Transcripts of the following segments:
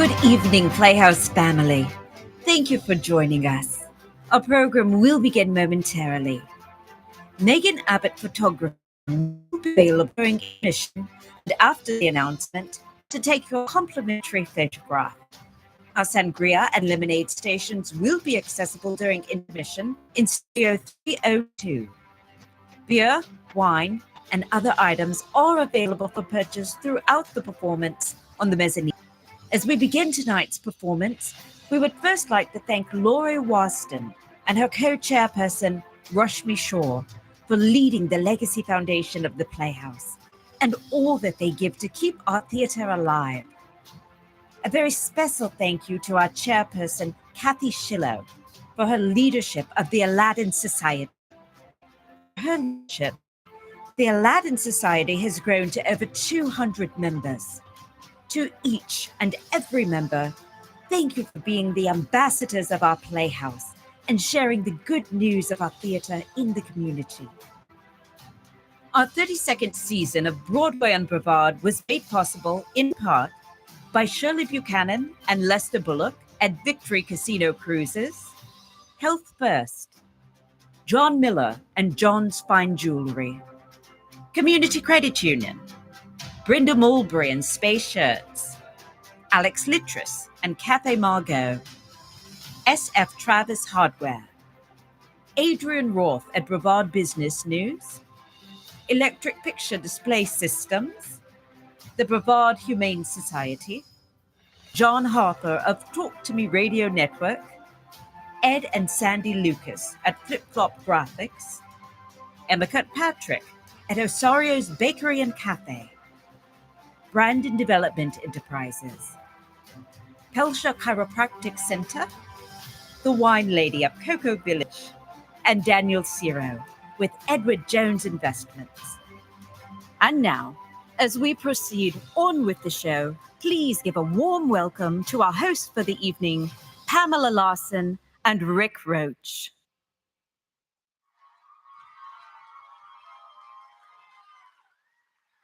Good evening, Playhouse family. Thank you for joining us. Our program will begin momentarily. Megan Abbott Photography will be available during intermission and after the announcement to take your complimentary photograph. Our sangria and lemonade stations will be accessible during intermission in Studio 302. Beer, wine, and other items are available for purchase throughout the performance on the mezzanine. As we begin tonight's performance, we would first like to thank Laurie Waston and her co-chairperson, Rushmi Shaw, for leading the Legacy Foundation of the Playhouse and all that they give to keep our theatre alive. A very special thank you to our chairperson, Kathy Schillo, for her leadership of the Aladdin Society. Her leadership, the Aladdin Society has grown to over 200 members. To each and every member, thank you for being the ambassadors of our Playhouse and sharing the good news of our theatre in the community. Our 32nd season of Broadway on Brevard was made possible in part by Shirley Buchanan and Lester Bullock at Victory Casino Cruises, Health First, John Miller and John's Fine Jewelry, Community Credit Union, Brenda Mulberry and Space Shirts, Alex Littress and Cafe Margot, SF Travis Hardware, Adrian Roth at Brevard Business News, Electric Picture Display Systems, the Brevard Humane Society, John Harper of Talk to Me Radio Network, Ed and Sandy Lucas at Flip Flop Graphics, Emma Kirkpatrick at Osario's Bakery and Cafe, Brandon Development Enterprises, Pelsha Chiropractic Center, The Wine Lady of Cocoa Village, and Daniel Ciro with Edward Jones Investments. And now, as we proceed on with the show, please give a warm welcome to our hosts for the evening, Pamela Larson and Rick Roach.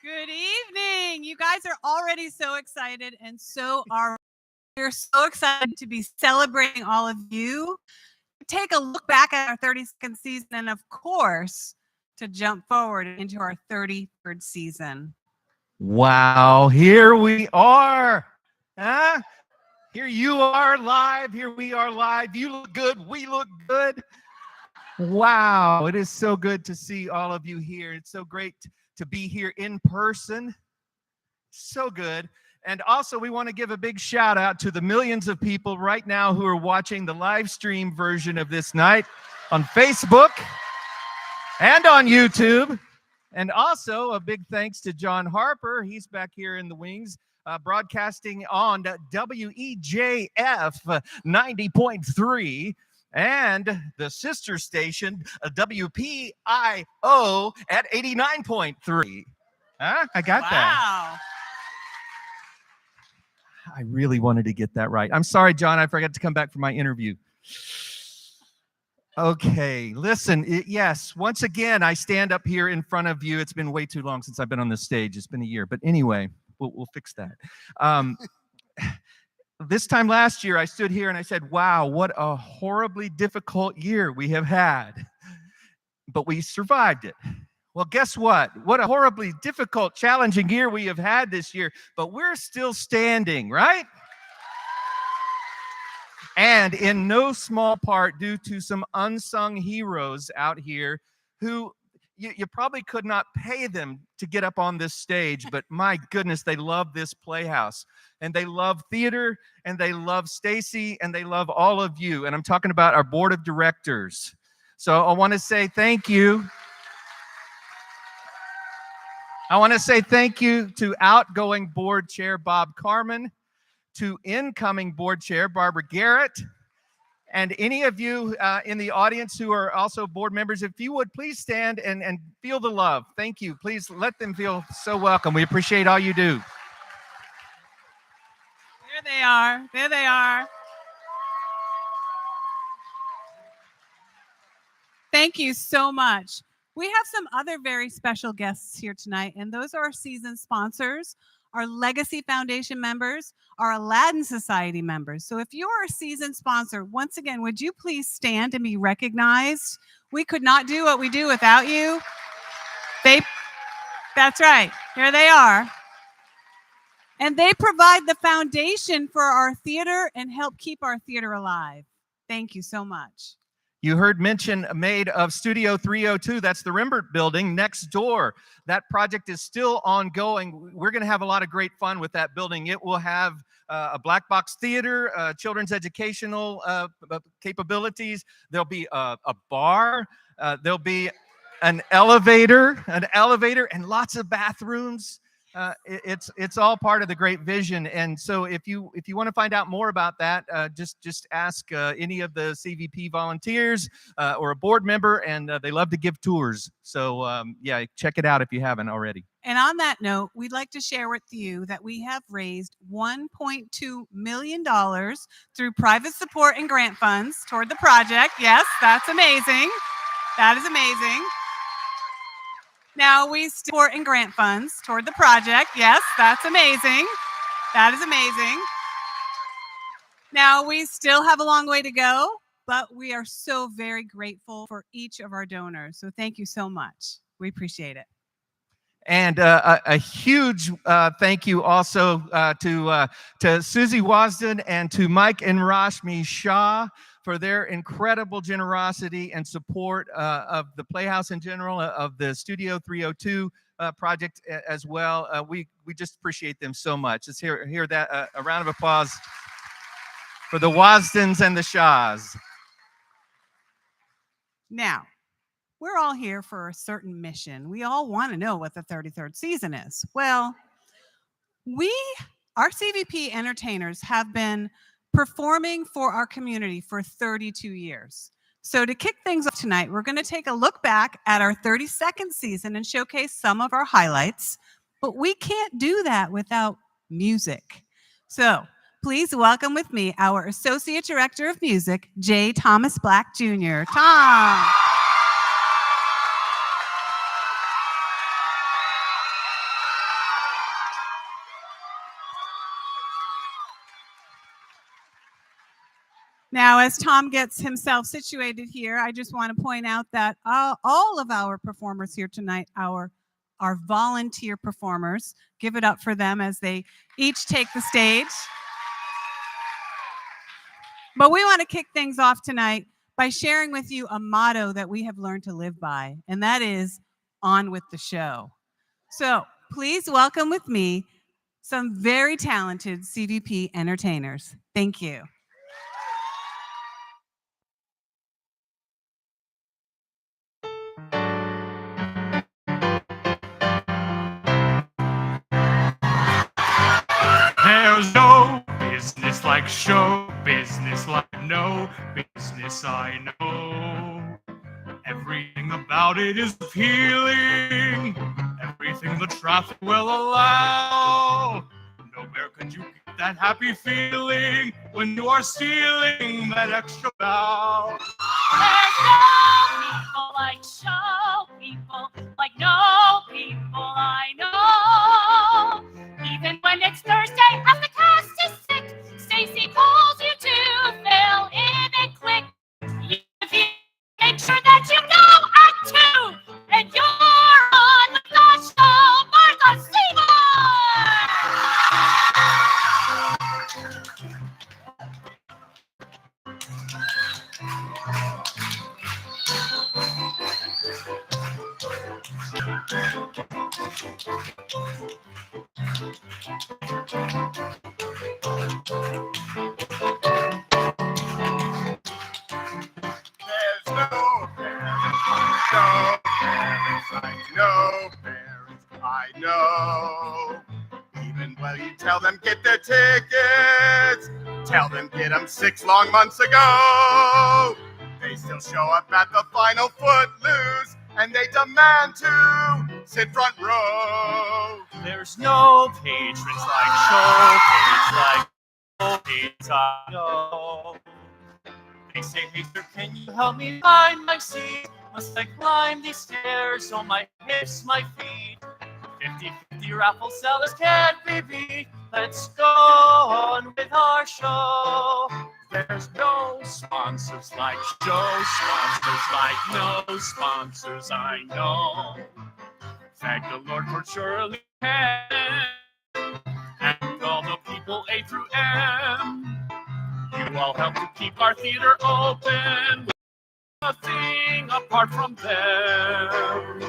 Good evening. You guys are already so excited, and so are we're so excited to be celebrating all of you. Take a look back at our 32nd season, and of course, to jump forward into our 33rd season. Wow, here we are. Huh? Here you are live. Here we are live. You look good. We look good. Wow, it is so good to see all of you here. It's so great to be here in person. So good. And also, we want to give a big shout out to the millions of people right now who are watching the live stream version of this night on Facebook and on YouTube. And also, a big thanks to John Harper. He's back here in the wings, broadcasting on WEJF 90.3. And the sister station, WPIO at 89.3. Huh? I got that. Wow. I really wanted to get that right. I'm sorry, John. I forgot to come back for my interview. Okay, listen. Yes, once again, I stand up here in front of you. It's been way too long since I've been on this stage. It's been a year. But anyway, we'll fix that. This time last year, I stood here and I said, wow, what a horribly difficult year we have had. But we survived it. Well, guess what? What a horribly difficult, challenging year we have had this year. But we're still standing, right? And in no small part due to some unsung heroes out here who you probably could not pay them to get up on this stage, but my goodness, they love this Playhouse, and they love theater, and they love Stacy, and they love all of you. And I'm talking about our board of directors. So I want to say thank you. I want to say thank you to outgoing board chair Bob Carmen, to incoming board chair Barbara Garrett, and any of you in the audience who are also board members, if you would please stand and feel the love. Thank you. Please let them feel so welcome. We appreciate all you do. There they are. There they are. Thank you so much. We have some other very special guests here tonight, and those are our season sponsors. our Legacy Foundation members, our Aladdin Society members. So if you're a season sponsor, once again, would you please stand and be recognized? We could not do what we do without you. That's right. Here they are. And they provide the foundation for our theater and help keep our theater alive. Thank you so much. You heard mention made of Studio 302. That's the Rembert building next door. That project is still ongoing. We're going to have a lot of great fun with that building. It will have a black box theater, children's educational capabilities. There'll be a bar. There'll be an elevator, and lots of bathrooms. It's all part of the great vision. And so if you want to find out more about that, just ask any of the CVP volunteers or a board member, and they love to give tours. So yeah, check it out if you haven't already. And on that note, we'd like to share with you that we have raised $1.2 million through private support and grant funds toward the project. Yes, that's amazing. That is amazing. Now we support and grant funds toward the project. Yes, that's amazing. That is amazing. Now we still have a long way to go, but we are so very grateful for each of our donors. So thank you so much. We appreciate it. And a huge thank you also to Susie Wasden and to Mike and Rashmi Shah for their incredible generosity and support of the Playhouse in general, of the Studio 302 project as well. We just appreciate them so much. Let's hear that, a round of applause for the Wasdens and the Shahs. Now, we're all here for a certain mission. We all want to know what the 33rd season is. Well, our CVP entertainers have been performing for our community for 32 years. So to kick things off tonight, we're going to take a look back at our 32nd season and showcase some of our highlights. But we can't do that without music. So please welcome with me our Associate Director of Music, J. Thomas Black Jr. Tom. Now, as Tom gets himself situated here, I just want to point out that all of our performers here tonight, our volunteer performers, give it up for them as they each take the stage. But we want to kick things off tonight by sharing with you a motto that we have learned to live by, and that is on with the show. So please welcome with me some very talented CVP entertainers. Thank you. There's no business like show business, like no business I know. Everything about it is appealing, everything the traffic will allow. Nowhere could you get that happy feeling when you are stealing that extra bow. There's no people like show people, like no people I know. Even when it's Thursday and the cast is sick, Stacy calls you to fill in and quick. You make sure that you know at 2, and you're on the Flash Show, Martha I know. Even when you tell them get their tickets, tell them get them 6 long months ago. They still show up at the final Footloose, and they demand to sit front row. There's no patrons like showcase, like no patrons I know. They say, hey sir, can you help me find my seat? Must I climb these stairs on my hips, my feet? 50 empty raffle sellers can't we be? Let's go on with our show. There's no sponsors like show sponsors like no sponsors I know. Thank the Lord for Shirley Penn and all the people A through M. You all help to keep our theater open. Nothing apart from them.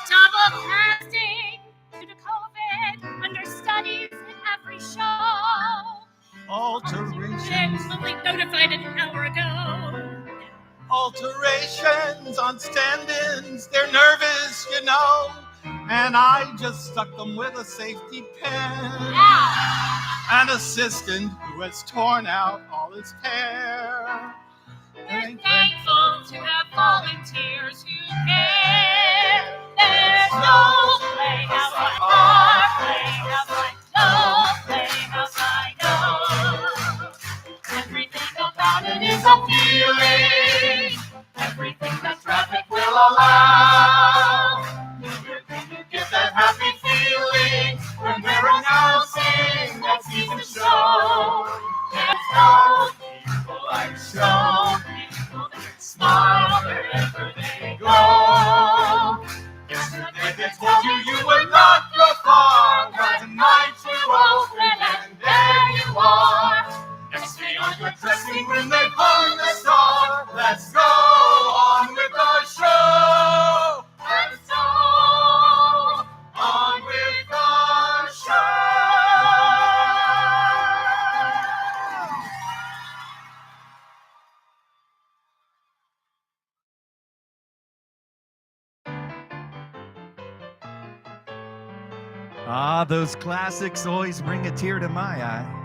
Double casting due to COVID, understudies in every show. Alterations, Only notified an hour ago. Alterations on stand-ins, they're nervous, you know. And I just stuck them with a safety pin. An assistant who has torn out all his hair. We're thankful to have volunteers who care. There's no playhouse like our playhouse, like no playhouse I know. Everything about it is a feeling. Everything that traffic will allow. You get that happy feeling when they're announcing that season show. There's no people like show people that smile wherever they go. Yesterday they told you you would not go far, but tonight you open and there you are. Next day on your dressing room they hung the star. Let's go on with our show. Let's go on with our show. Ah, those classics always bring a tear to my eye.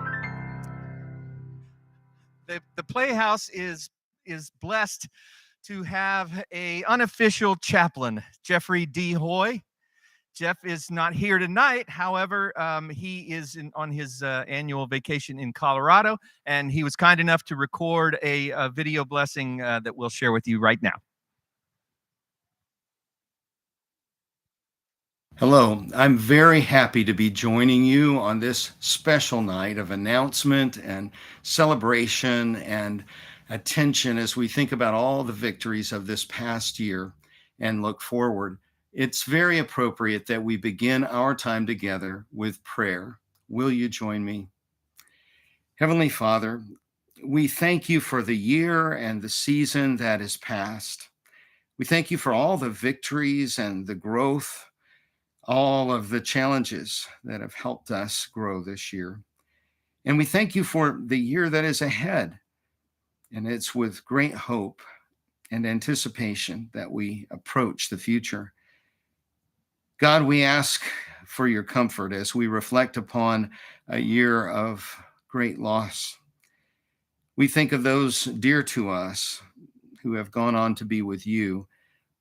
The Playhouse is blessed to have a unofficial chaplain, Jeffrey D. Hoy. Jeff is not here tonight. However, he is on his annual vacation in Colorado, and he was kind enough to record a video blessing that we'll share with you right now. Hello, I'm very happy to be joining you on this special night of announcement and celebration and attention as we think about all the victories of this past year and look forward. It's very appropriate that we begin our time together with prayer. Will you join me? Heavenly Father, we thank you for the year and the season that is past. We thank you for all the victories and the growth, all of the challenges that have helped us grow this year. And we thank you for the year that is ahead. And it's with great hope and anticipation that we approach the future. God, we ask for your comfort as we reflect upon a year of great loss. We think of those dear to us who have gone on to be with you.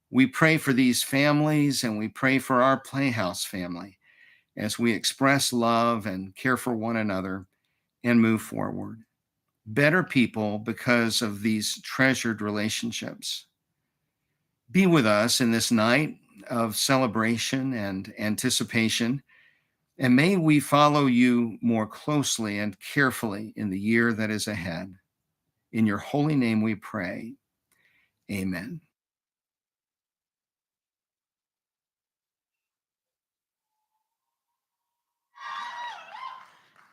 We pray for these families and we pray for our Playhouse family as we express love and care for one another and move forward. Better people because of these treasured relationships. Be with us in this night of celebration and anticipation, and may we follow you more closely and carefully in the year that is ahead. In your holy name we pray. Amen.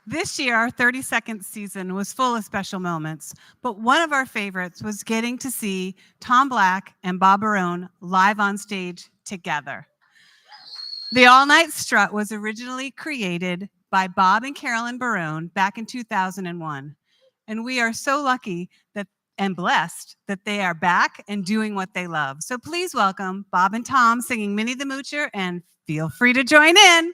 This year, our 32nd season was full of special moments, but one of our favorites was getting to see Tom Black and Bob Barone live on stage together. The All-Night Strut was originally created by Bob and Carolyn Barone back in 2001, and we are so lucky and blessed that they are back and doing what they love. So please welcome Bob and Tom singing Minnie the Moocher, and feel free to join in.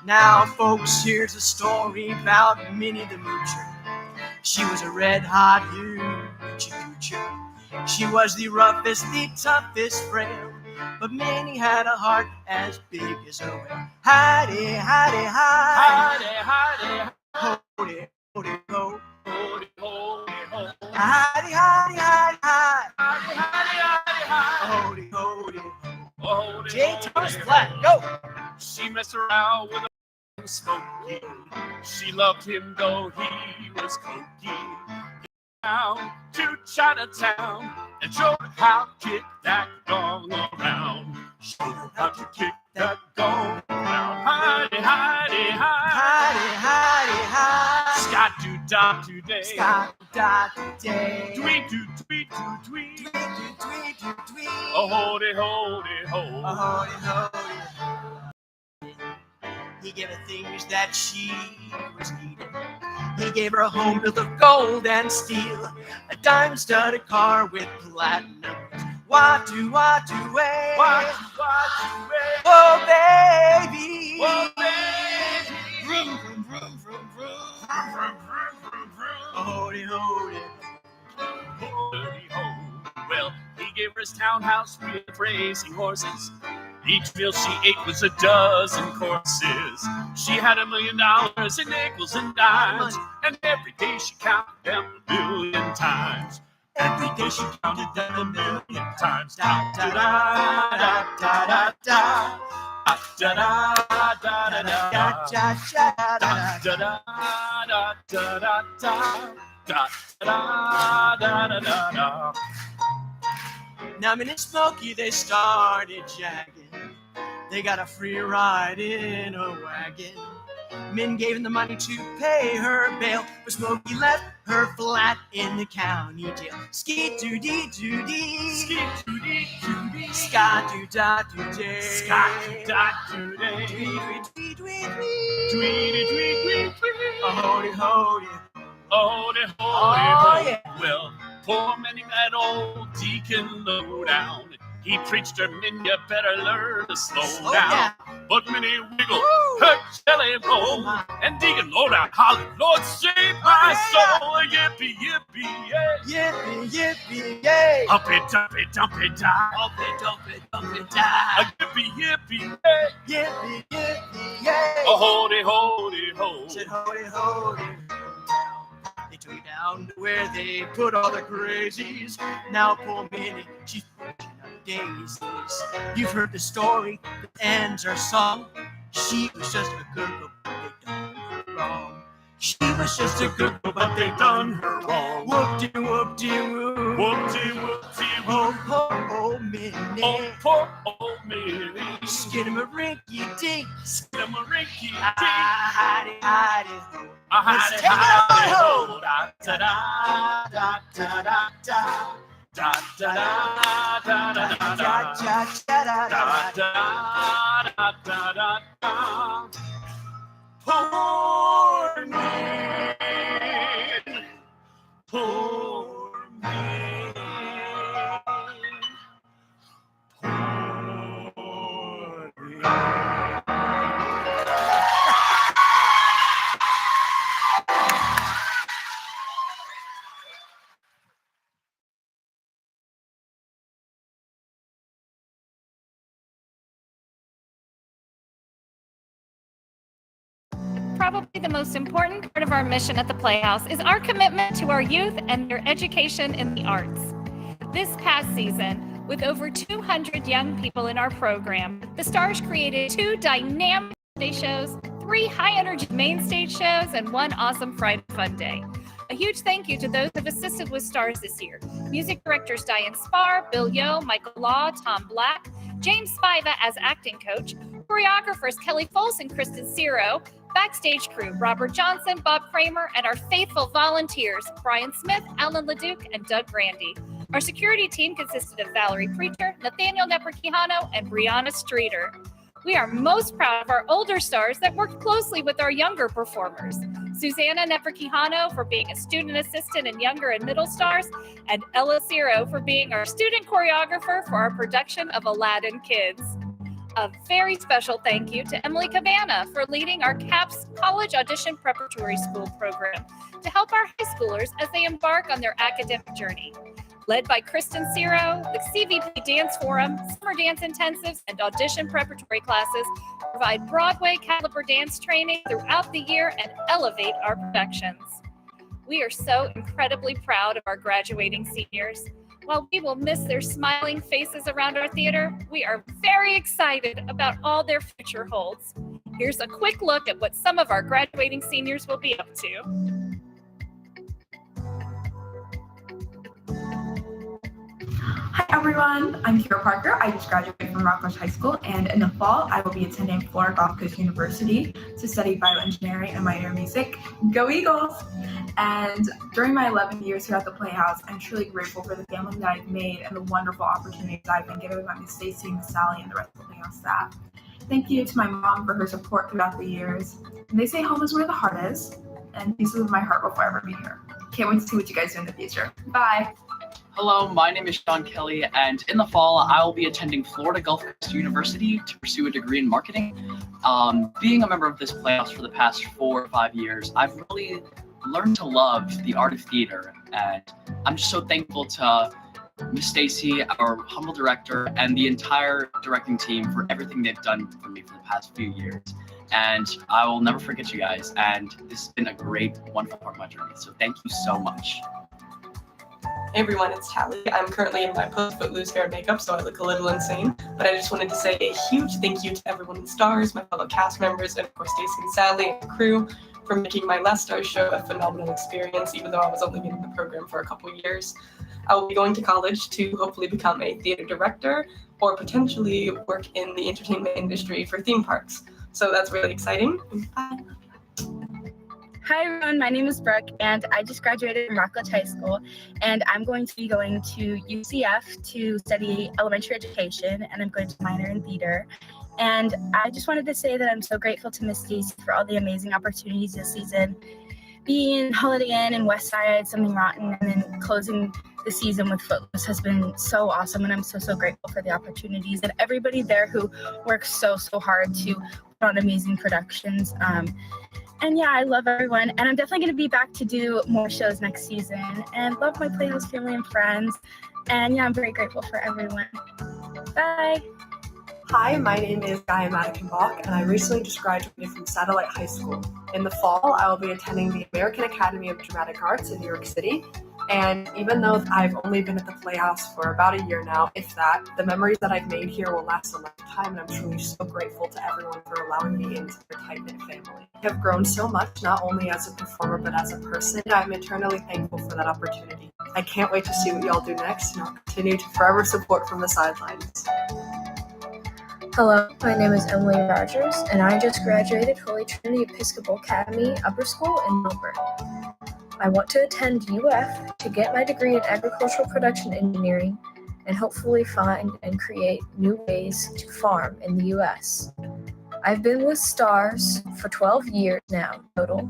Now, folks, here's a story about Minnie the Moocher. She was a red-hot hoochie-coocher. She was the roughest, the toughest frail, but Minnie had a heart as big as a whale. Hidey, hidey, hide. Hidey, hidey, Hody, hody, ho. hody, hody, ho. Hidey, hidey, hide, hide. Hidey, hidey, hidey, Hody, hody, ho. hody, J. hody, Thomas hody. Black, go. She messed around with a Smokey. She loved him though he was cokey. Down to Chinatown and showed her how to kick that gong around. Showed her how to kick that gong around. Hidey, hidey, hide. Hidey, hidey, hide. Scott do dot today. Scott dot today. Tweet do tweet do tweet. Tweet, tweet, tweet, tweet, tweet. Oh, holy, holy, ho. Hody, hody. He gave her things that she was needing. He gave her a home built of gold and steel, a diamond-studded car with platinum. Watu, watu, way. Oh, baby. Oh, baby. Vroom, vroom, vroom, vroom, vroom. Hody, hody. Holy ho. Well, he gave her his townhouse with racing horses. Each meal she ate was a dozen courses. She had $1 million in nickels and dimes, and every day she counted them 1,000,000 times. Every day she counted them 1,000,000 times. Da da da da da da da da da da da da Cha, cha, cha, da, da, da. da da da da da da da da da. Now, Minnie and Smokey, they started jagging. They got a free ride in a wagon. Min gave him the money to pay her bail, but Smokey left her flat in the county jail. Skeet-doo-dee-doo-dee. Skeet-doo-dee-doo-dee. Scott-doo-dot-doo-day. Scott-doo-dot-doo-day. Tweet-tweet-tweet-tweet. Tweety-tweet-tweet-tweet. Hody-hody. Holy, holy, Oh, holy. yeah. Well, poor Minnie, that old deacon low down. He preached her, Min, you better learn to slow Slow down. down. But Minnie wiggled Woo. her jelly roll, Oh, my. and Deacon low down hollered, Lord, save my Yeah. soul. Yippee, yippee, yay. Yippee, yippee, yay. Humpy, dumpy, dumpy, die. Dumpy, dumpy, dumpy, die. Yippee, yippee, yay. Yippee, yippee, yay. Oh, holy, holy, ho. Said hody, hody. They took it down to where they put all the crazies. Now poor Minnie, she's pushing up daisies. You've heard the story that ends her song. She was just a good girl, but they done her wrong. She was just a good girl, but they done her wrong. Whoop-de-whoop-de-whoop. Whoopty, whoopty, Oh, whoop. poor old Minnie. Oh, poor old Minnie. Skidamarinky-dink. Skidamarinky, dink. Hidey, hidey. Let's take it on home. Da da da da da da da da da da da da da da da da da da. Poor me, poor me, poor me. Probably the most important part of our mission at the Playhouse is our commitment to our youth and their education in the arts. This past season, with over 200 young people in our program, the Stars created 2 dynamic day shows, 3 high-energy main stage shows, and 1 awesome Friday Fun Day. A huge thank you to those who have assisted with Stars this year. Music directors Diane Spar, Bill Yo, Michael Law, Tom Black, James Spiva as acting coach, choreographers Kelly Foles and Kristen Ciro, backstage crew Robert Johnson, Bob Kramer, and our faithful volunteers Brian Smith, Alan LeDuc, and Doug Grandy. Our security team consisted of Valerie Preacher, Nathaniel Neperquijano, and Brianna Streeter. We are most proud of our older stars that worked closely with our younger performers. Susanna Neperquijano for being a student assistant in younger and middle stars, and Ella Ciro for being our student choreographer for our production of Aladdin Kids. A very special thank you to Emily Cabana for leading our CAPS College Audition Preparatory School program to help our high schoolers as they embark on their academic journey. Led by Kristen Ciro, the CVP Dance Forum, summer dance intensives, and audition preparatory classes provide Broadway caliber dance training throughout the year and elevate our productions. We are so incredibly proud of our graduating seniors. While we will miss their smiling faces around our theater, we are very excited about all their future holds. Here's a quick look at what some of our graduating seniors will be up to. Hi everyone, I'm Kira Parker. I just graduated from Rockledge High School, and in the fall I will be attending Florida Gulf Coast University to study bioengineering and minor in music. Go Eagles! And during my 11 years here at the Playhouse, I'm truly grateful for the family that I've made and the wonderful opportunities I've been given by Miss Stacy, Miss Sally, and the rest of the Playhouse staff. Thank you to my mom for her support throughout the years. And they say home is where the heart is, and pieces of my heart will forever be here. Can't wait to see what you guys do in the future. Bye! Hello, my name is Sean Kelly, and in the fall, I will be attending Florida Gulf Coast University to pursue a degree in marketing. Being a member of this Playhouse for the past 4 or 5 years, I've really learned to love the art of theater, and I'm just so thankful to Miss Stacy, our humble director, and the entire directing team for everything they've done for me for the past few years. And I will never forget you guys, and this has been a great, wonderful part of my journey, so thank you so much. Hey everyone, it's Tally. I'm currently in my post-Footloose hair and makeup, so I look a little insane. But I just wanted to say a huge thank you to everyone in Stars, my fellow cast members, and of course Stacy and Sally and the crew for making my last Stars show a phenomenal experience, even though I was only in the program for a couple of years. I will be going to college to hopefully become a theater director or potentially work in the entertainment industry for theme parks. So that's really exciting. Bye. Hi everyone, my name is Brooke and I just graduated from Rockledge High School, and I'm going to be going to UCF to study elementary education, and I'm going to minor in theater. And I just wanted to say that I'm so grateful to Miss Stacy for all the amazing opportunities this season. Being in Holiday Inn and West Side, Something Rotten, and then closing the season with Footloose has been so awesome, and I'm so grateful for the opportunities and everybody there who works so hard to put on amazing productions. And yeah, I love everyone, and I'm definitely going to be back to do more shows next season, and love my Playhouse family and friends. And yeah, I'm very grateful for everyone. Bye. Hi, my name is Gaia Madikin-Bach, and I recently just graduated from Satellite High School. In the fall, I will be attending the American Academy of Dramatic Arts in New York City. And even though I've only been at the Playhouse for about a year now, if that, the memories that I've made here will last a lifetime, and I'm truly so grateful to everyone for allowing me into their tight-knit family. I have grown so much, not only as a performer, but as a person. I'm eternally thankful for that opportunity. I can't wait to see what y'all do next, and I'll continue to forever support from the sidelines. Hello, my name is Emily Rogers, and I just graduated Holy Trinity Episcopal Academy Upper School in Melbourne. I want to attend UF to get my degree in agricultural production engineering and hopefully find and create new ways to farm in the US. I've been with Stars for 12 years now total,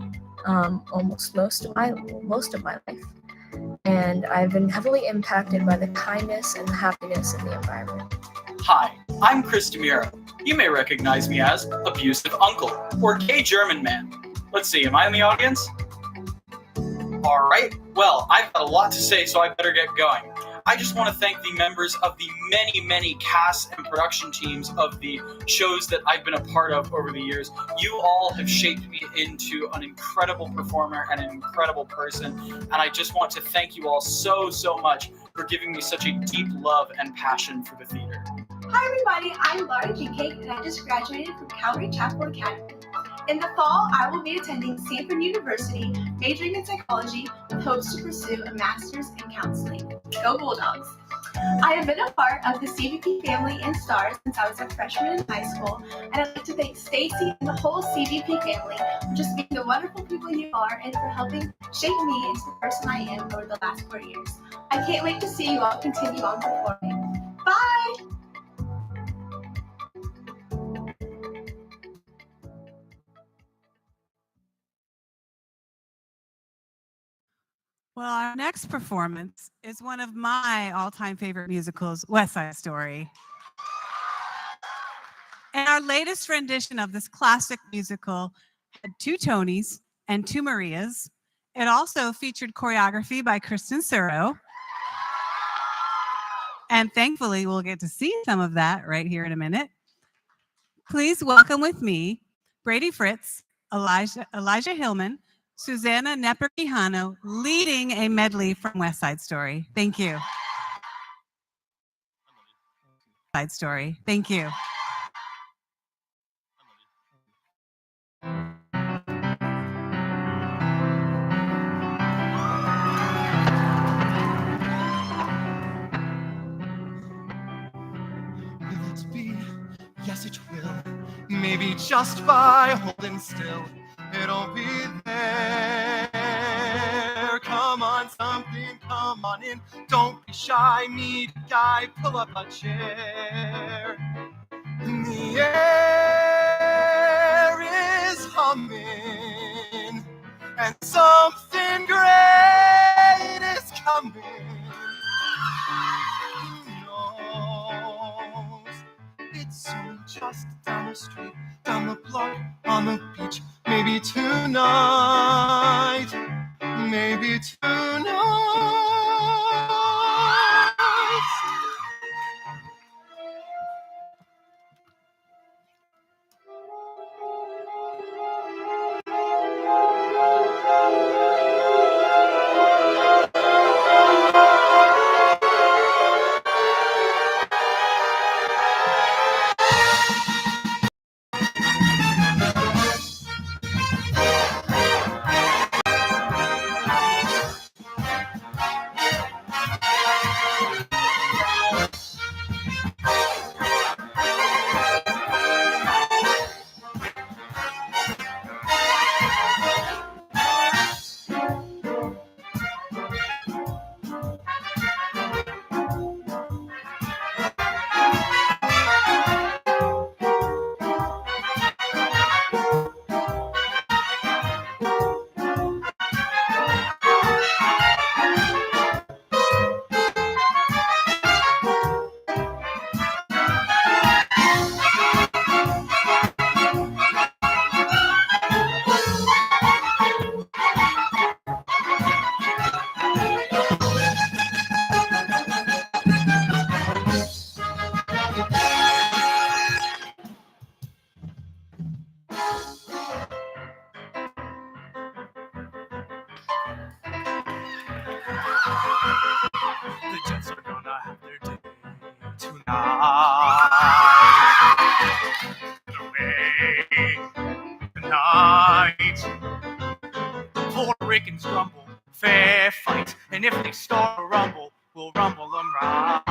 almost most of my life, and I've been heavily impacted by the kindness and the happiness in the environment. Hi, I'm Chris DeMiro. You may recognize me as Abusive Uncle or Gay German Man. Let's see, am I in the audience? All right, well, I've got a lot to say, so I better get going. I just want to thank the members of the many cast and production teams of the shows that I've been a part of over the years. You all have shaped me into an incredible performer and an incredible person, and I just want to thank you all so much for giving me such a deep love and passion for the theater. Hi everybody, I'm Laura G. and I just graduated from Calvary Chapel Academy. In the fall, I will be attending Stanford University, majoring in psychology with hopes to pursue a master's in counseling. Go Bulldogs! I have been a part of the CVP family in Stars since I was a freshman in high school, and I'd like to thank Stacy and the whole CVP family for just being the wonderful people you are and for helping shape me into the person I am over the last 4 years. I can't wait to see you all continue on performing. Bye! Well, our next performance is one of my all-time favorite musicals, West Side Story. our latest rendition of this classic musical had 2 Tonys and 2 Marias. It also featured choreography by Kristen Suro. And thankfully, we'll get to see some of that right here in a minute. Please welcome with me Brady Fritz, Elijah Hillman, Susanna Nepper-Quijano, leading a medley from West Side Story. Thank you. Side Story. Thank you. Will it be? Yes, it will. Maybe just by holding still, it'll be there. Come on, something, come on in. Don't be shy, meet a guy, pull up a chair. The air is humming, and something great is coming. Who knows? It's soon just down the street, down the block, on the beach. Maybe tonight, maybe tonight. The Jets are gonna have their day tonight. Puerto Ricans grumble, fair fight, and if they start a rumble, we'll rumble them right.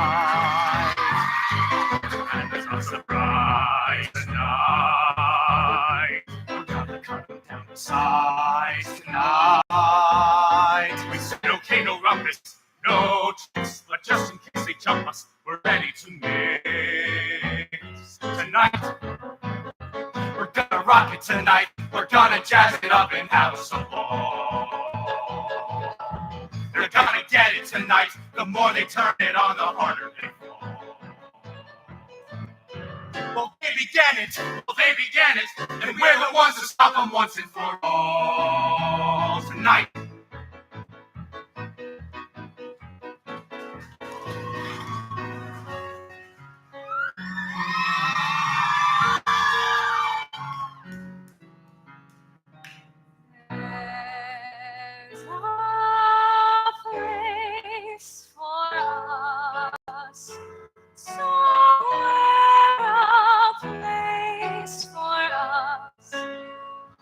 And there's a surprise tonight. We're gonna cut them down to size tonight. We said okay, no rumpus, no tricks, but just in case they jump us, we're ready to mix. Tonight, we're gonna rock it tonight. We're gonna jazz it up and have some ball. They're gonna get it tonight. The more they turn it on, the harder they fall. Well, they began it, and we're the ones to stop them once and for all. Tonight, There's a place for us, somewhere a place for us.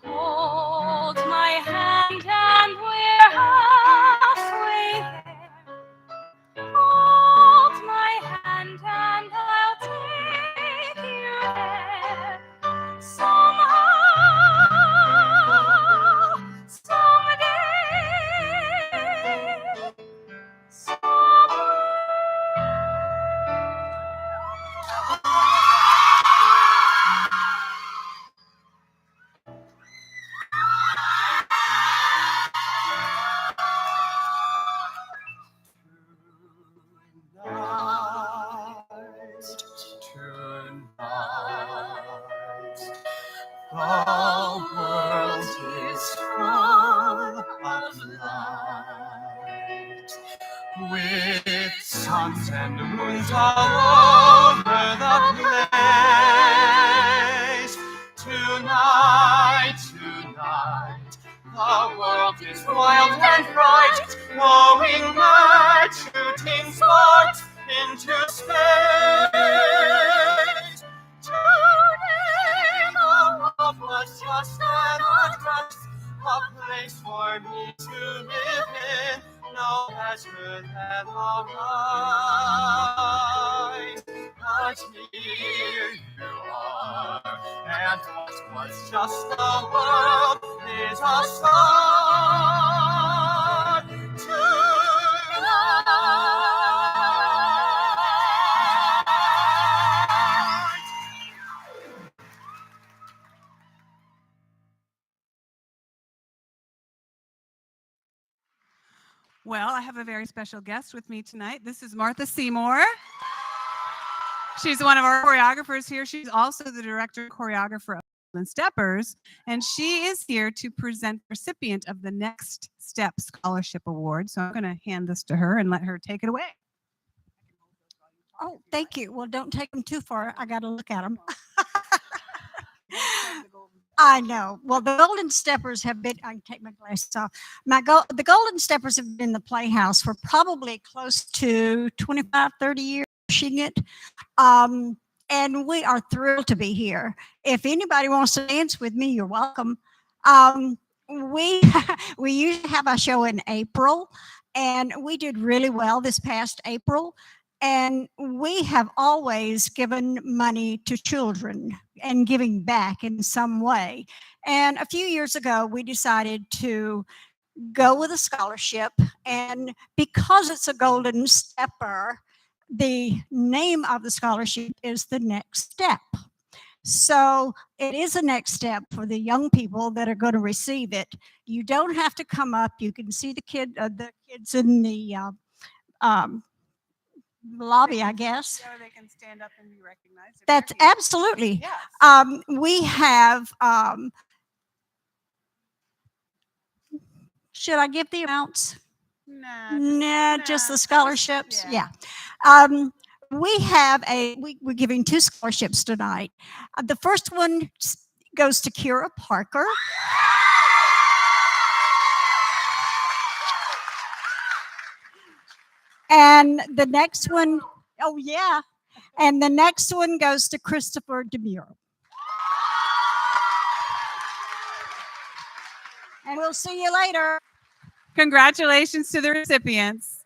Hold my hand and we're halfway there. Hold my hand and I'll take you there. Somehow, someday, somewhere. with suns and moons all over the place. Tonight, the world is wild and bright, glowing light, shooting sparks into space. Today, the world was just an address, a place for me to live in, no better than alright. But here you are, and what was just a world is a start tonight. Well, I have a very special guest with me tonight. This is Martha Seymour. She's one of our choreographers here. She's also the director and choreographer of Golden Steppers, and she is here to present the recipient of the Next Step Scholarship Award. So I'm going to hand this to her and let her take it away. Oh, thank you. Well, don't take them too far. I got to look at them. I know. Well, the Golden Steppers have been, I can take my glasses off. The Golden Steppers have been in the Playhouse for probably close to 25, 30 years, pushing it. And we are thrilled to be here. If anybody wants to dance with me, you're welcome. We usually have a show in April, and we did really well this past April. And we have always given money to children and giving back in some way. And a few years ago, we decided to go with a scholarship. And because it's a Golden Stepper, the name of the scholarship is the Next Step. So it is a next step for the young people that are going to receive it. You don't have to come up. You can see the kids in the lobby, I guess. So they can stand up and be recognized. That's absolutely. Yes. We have, should I give the amounts? No, Just the scholarships. Yeah. We're giving 2 scholarships tonight. The first one goes to Kira Parker. And the next one, oh yeah. And the next one goes to Christopher Demuro. And we'll see you later. Congratulations to the recipients.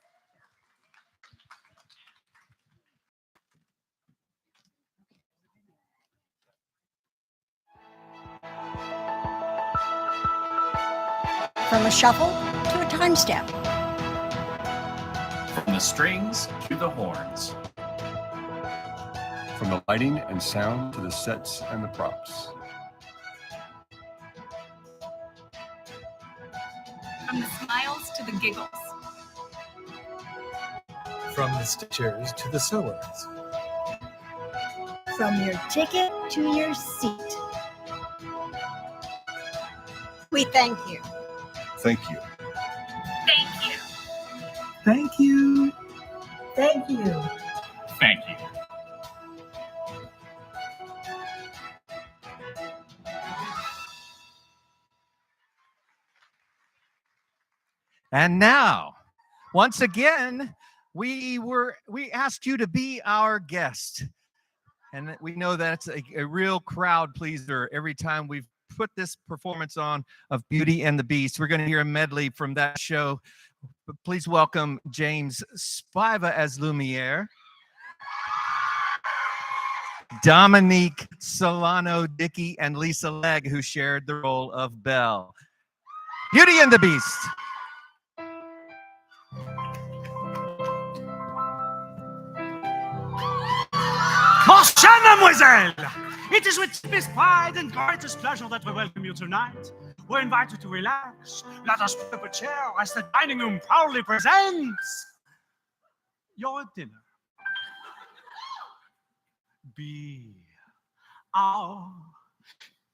From a shuffle to a time step. From the strings to the horns. From the lighting and sound to the sets and the props. From the smiles to the giggles. From the stitchers to the sewers. From your ticket to your seat. We thank you. Thank you. Thank you. Thank you. Thank you. Thank you. And now, once again, we asked you to be our guest. And we know that's a real crowd pleaser every time we've put this performance on of Beauty and the Beast. We're going to hear a medley from that show. Please welcome James Spiva as Lumiere, Dominique Solano Dickey, and Lisa Legg, who shared the role of Belle. Beauty and the Beast. Monsieur, mademoiselle, it is with deepest pride and greatest pleasure that we welcome you tonight. We invite you to relax. Let us pull up a chair as the dining room proudly presents your dinner. Be our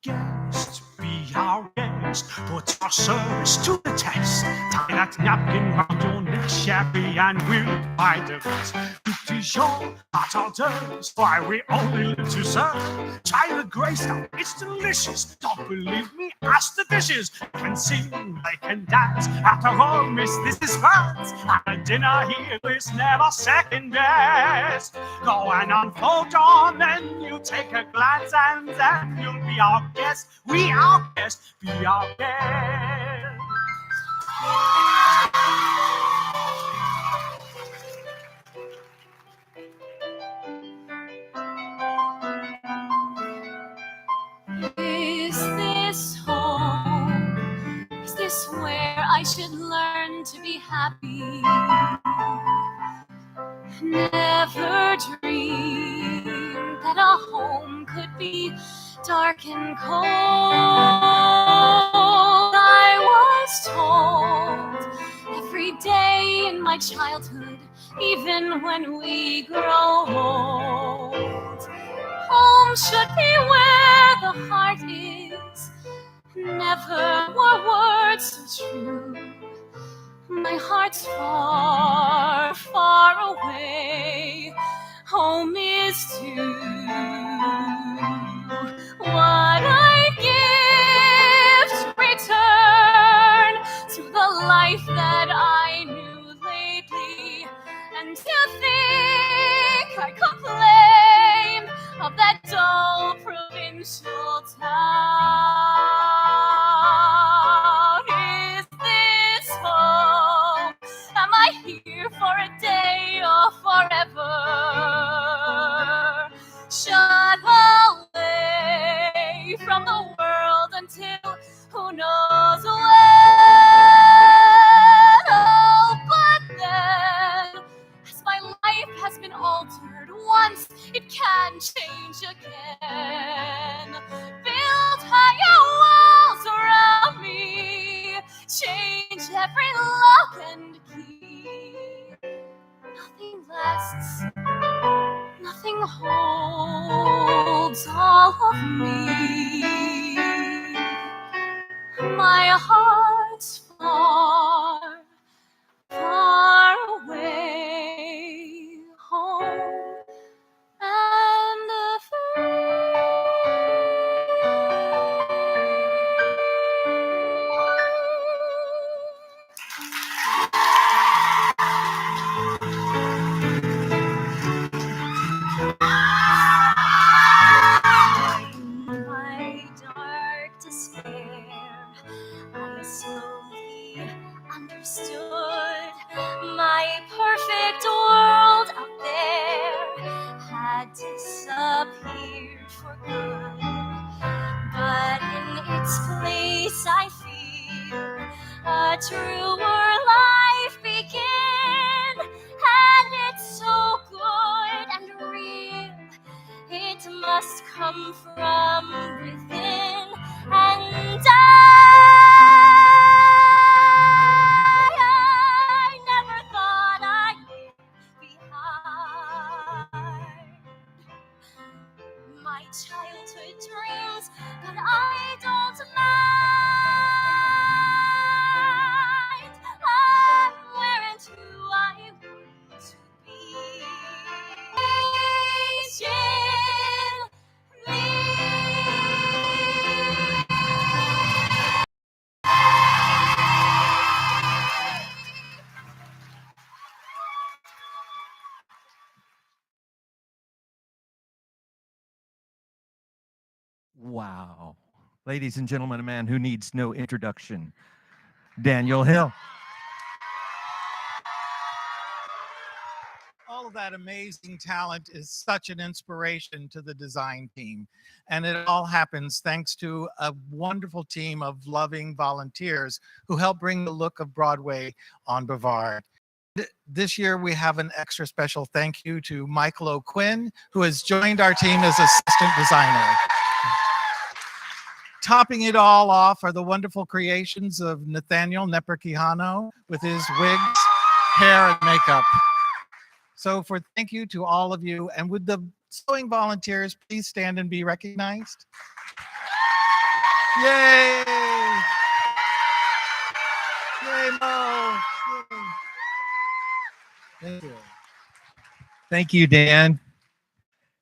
guest, be our guest. best. Put your service to the test. Tie that napkin round your neck, shabby, and we'll provide the best. It is your hot orders, why we only live to serve. Try the gray stuff, it's delicious. Don't believe me, ask the dishes. They can sing, they can dance. After all, miss, this is France. And a dinner here is never second best. Go and unfold your menu, take a glance, and then you'll be our guest. We our guest, be our guest. Is this home? Is this where I should learn to be happy? Never dreamed that a home could be dark and cold. I was told every day in my childhood, even when we grow old, home should be where the heart is. Never were words so true. My heart's far, far away. Home is too. What I give to return to the life that I knew lately, and to think I complain of that dull provincial town. Is this home? Am I here for a day or forever? Shut away from the world until who knows when. Oh, but then, as my life has been altered once, it can change again. Build higher walls around me, change every lock and key. Nothing lasts, nothing holds all of me. My heart's far, far away, home and free. In my dark despair, I slowly understood my perfect world out there had disappeared for good. But in its place I feel a truer life begin, and it's so good and real. It must come from within, and I never thought I'd leave behind my childhood dreams, but I don't mind. I'm where and who I want to be. Wow. Ladies and gentlemen, a man who needs no introduction, Daniel Hill. All of that amazing talent is such an inspiration to the design team. And it all happens thanks to a wonderful team of loving volunteers who help bring the look of Broadway on Brevard. This year, we have an extra special thank you to Michael O'Quinn, who has joined our team as assistant designer. Topping it all off are the wonderful creations of Nathaniel Neperquijano with his wigs, hair, and makeup. So for thank you to all of you, and would the sewing volunteers please stand and be recognized? Yay! Yay, Mo. Thank you. Thank you, Dan.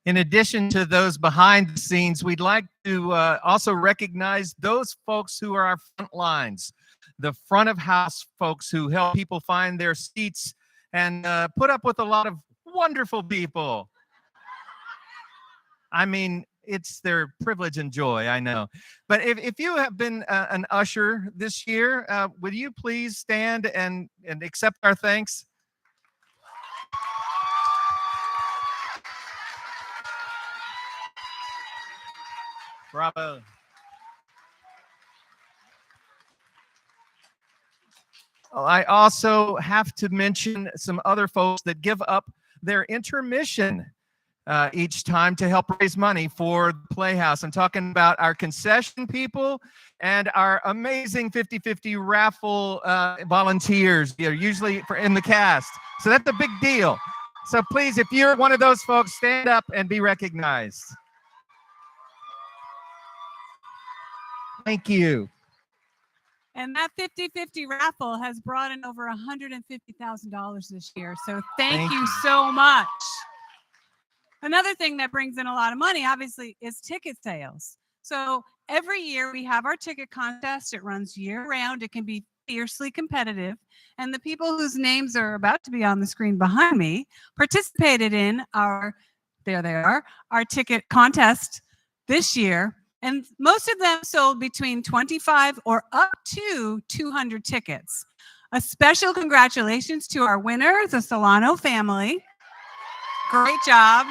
In addition to those behind the scenes, we'd like to also recognize those folks who are our front lines, the front of house folks who help people find their seats and put up with a lot of wonderful people. I mean, it's their privilege and joy, I know. But if you have been an usher this year, would you please stand and accept our thanks? Bravo. I also have to mention some other folks that give up their intermission each time to help raise money for the Playhouse. I'm talking about our concession people and our amazing 50-50 raffle volunteers, usually in the cast. So that's a big deal. So please, if you're one of those folks, stand up and be recognized. Thank you. And that 50-50 raffle has brought in over $150,000 this year. So thank you so much. Another thing that brings in a lot of money, obviously, is ticket sales. So every year we have our ticket contest. It runs year round. It can be fiercely competitive. And the people whose names are about to be on the screen behind me participated in our ticket contest this year. And most of them sold between 25 or up to 200 tickets. A special congratulations to our winner, the Solano family. Great job.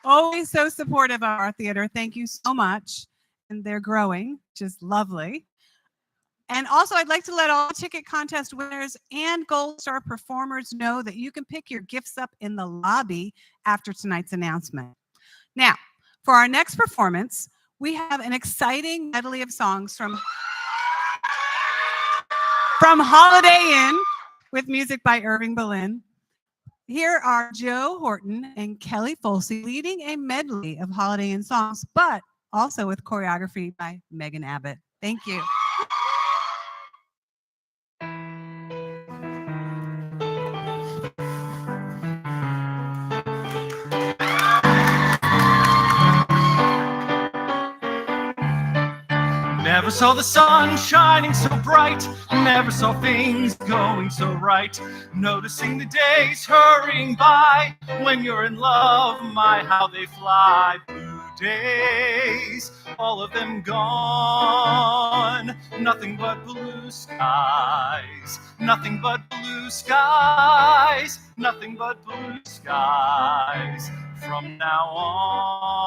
Always so supportive of our theater. Thank you so much. And they're growing, which is lovely. And also, I'd like to let all ticket contest winners and Gold Star performers know that you can pick your gifts up in the lobby after tonight's announcement. Now, for our next performance, we have an exciting medley of songs from Holiday Inn with music by Irving Berlin. Here are Joe Horton and Kelly Folsey leading a medley of Holiday Inn songs, but also with choreography by Megan Abbott. Thank you. Never saw the sun shining so bright, never saw things going so right. Noticing the days hurrying by, when you're in love, my how they fly. Blue days, all of them gone, nothing but blue skies, nothing but blue skies, nothing but blue skies from now on.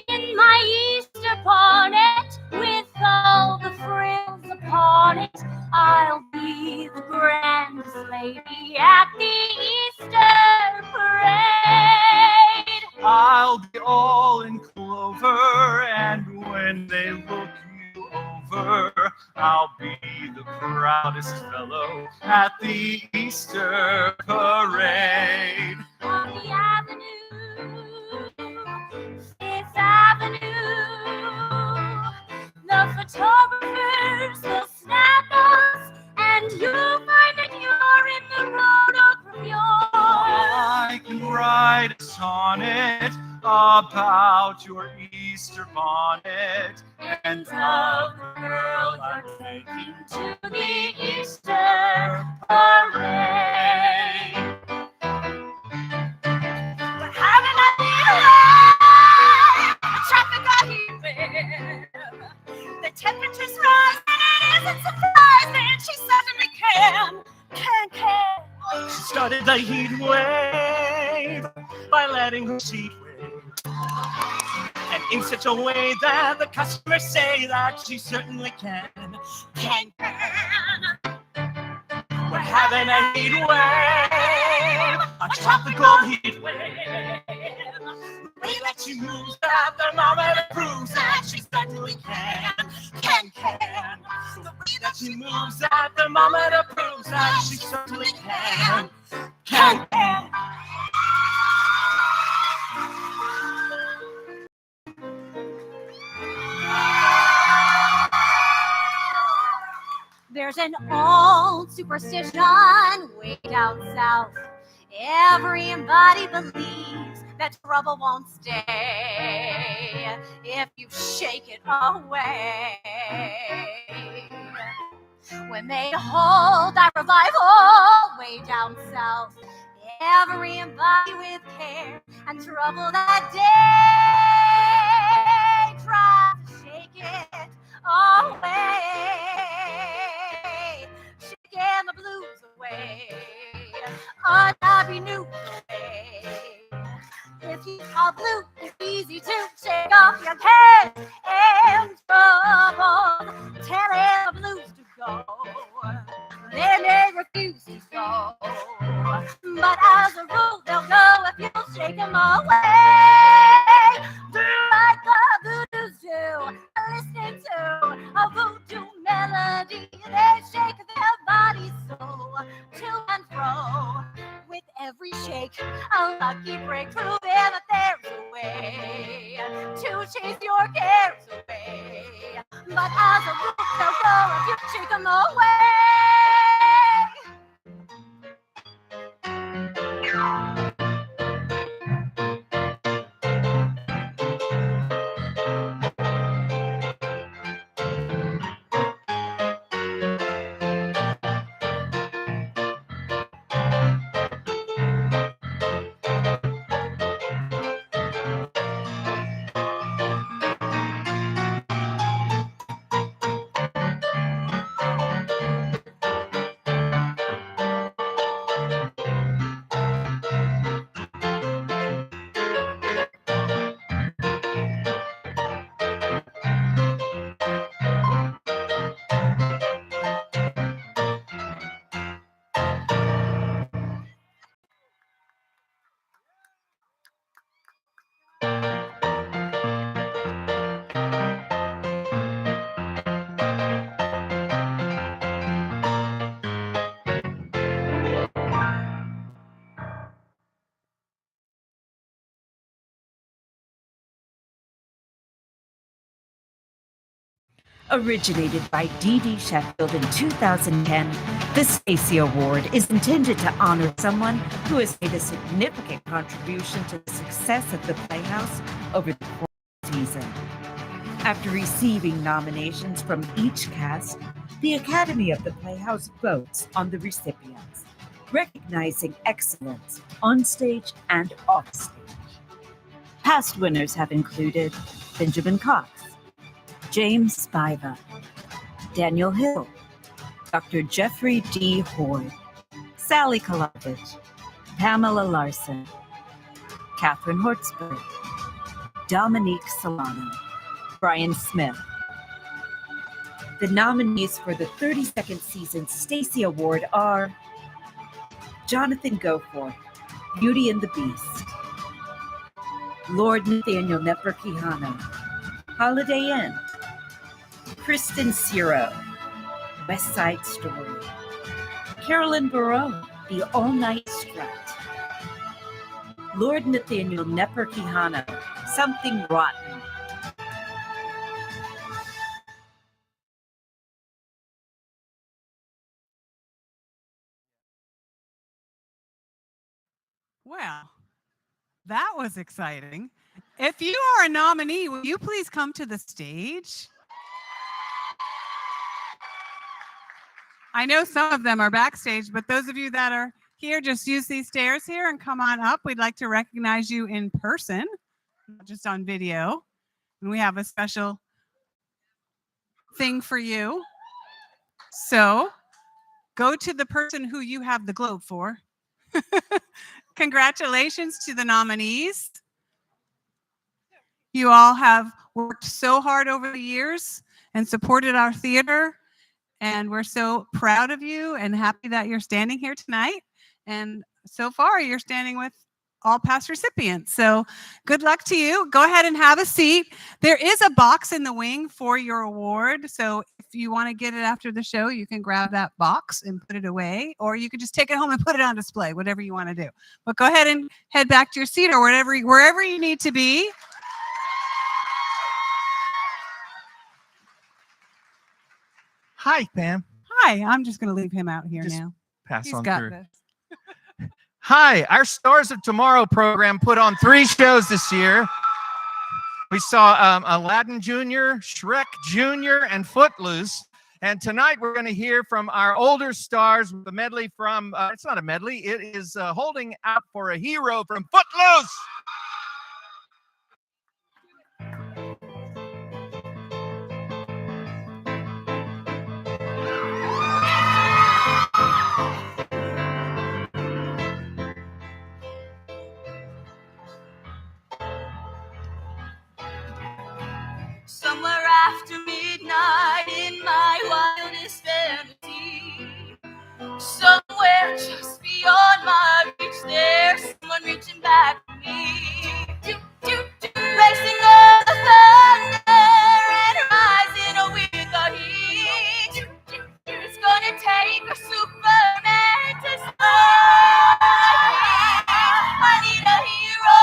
In my Easter bonnet, with all the frills upon it, I'll be the grandest lady at the Easter parade. I'll be all in clover, and when they look you over, I'll be the proudest fellow at the Easter parade. On the avenue, Fifth Avenue, the photographers will snap us, and you'll find that you're in the road of yours. I can write a sonnet about your Easter bonnet, and of the girls are taking to the Easter parade. But haven't I been away? The traffic got heaving, the temperatures rise, and it isn't surprising she suddenly can. She started the heat wave by letting her seat wave, and in such a way that the customers say that she certainly can. We're having a heat wave, a tropical heat wave. We let you move that thermometer proves that she certainly can. The way that she moves that thermometer proves that she certainly can. There's an old superstition way down south. Everybody believes that trouble won't stay if you shake it away. When they hold that revival way down south, everybody with care and trouble that day tries to shake it away, shaking the blues away, unhappy news away. If you are blue, it's easy to shake off your cares and trouble, telling the blues to go. They may refuse to go, but as a rule, they'll go if you'll shake them away. Do like the voodoos do, listening to a voodoo melody. They shake their bodies so to and fro. With every shake, a lucky break, proving that there's a way to chase your cares away. But as a rule, they'll go if you shake them away. Originated by D.D. Sheffield in 2010, the Stacy Award is intended to honor someone who has made a significant contribution to the success of the Playhouse over the course of the season. After receiving nominations from each cast, the Academy of the Playhouse votes on the recipients, recognizing excellence on stage and off stage. Past winners have included Benjamin Cox, James Spiva, Daniel Hill, Dr. Jeffrey D. Hoy, Sally Kalovich, Pamela Larson, Catherine Hortzberg, Dominique Solano, Brian Smith. The nominees for the 32nd season Stacy Award are Jonathan Goforth, Beauty and the Beast, Lord Nathaniel Nefer-Kihano, Holiday Inn, Kristen Ciro, West Side Story, Carolyn Barone, The All Night Strut, Lord Nathaniel Nefer-Kihano, Something Rotten. Well, that was exciting. If you are a nominee, will you please come to the stage? I know some of them are backstage, but those of you that are here, just use these stairs here and come on up. We'd like to recognize you in person, not just on video. And we have a special thing for you. So go to the person who you have the globe for. Congratulations to the nominees. You all have worked so hard over the years and supported our theater. And we're so proud of you and happy that you're standing here tonight. And so far, you're standing with all past recipients. So good luck to you. Go ahead and have a seat. There is a box in the wing for your award. So if you want to get it after the show, you can grab that box and put it away, or you could just take it home and put it on display, whatever you want to do. But go ahead and head back to your seat or wherever you need to be. Hi, Pam. Hi, I'm just going to leave him out here Just now. Pass He's on got through. this. Hi, our Stars of Tomorrow program put on 3 shows this year. We saw Aladdin Jr., Shrek Jr., and Footloose. And tonight we're going to hear from our older stars with a medley from, it's not a medley, it is Holding Out for a Hero from Footloose. Somewhere after midnight in my wildest fantasy, somewhere just beyond my reach, there's someone reaching back to me. Racing over the thunder and rising with the heat. It's gonna take a Superman to save. I need a hero.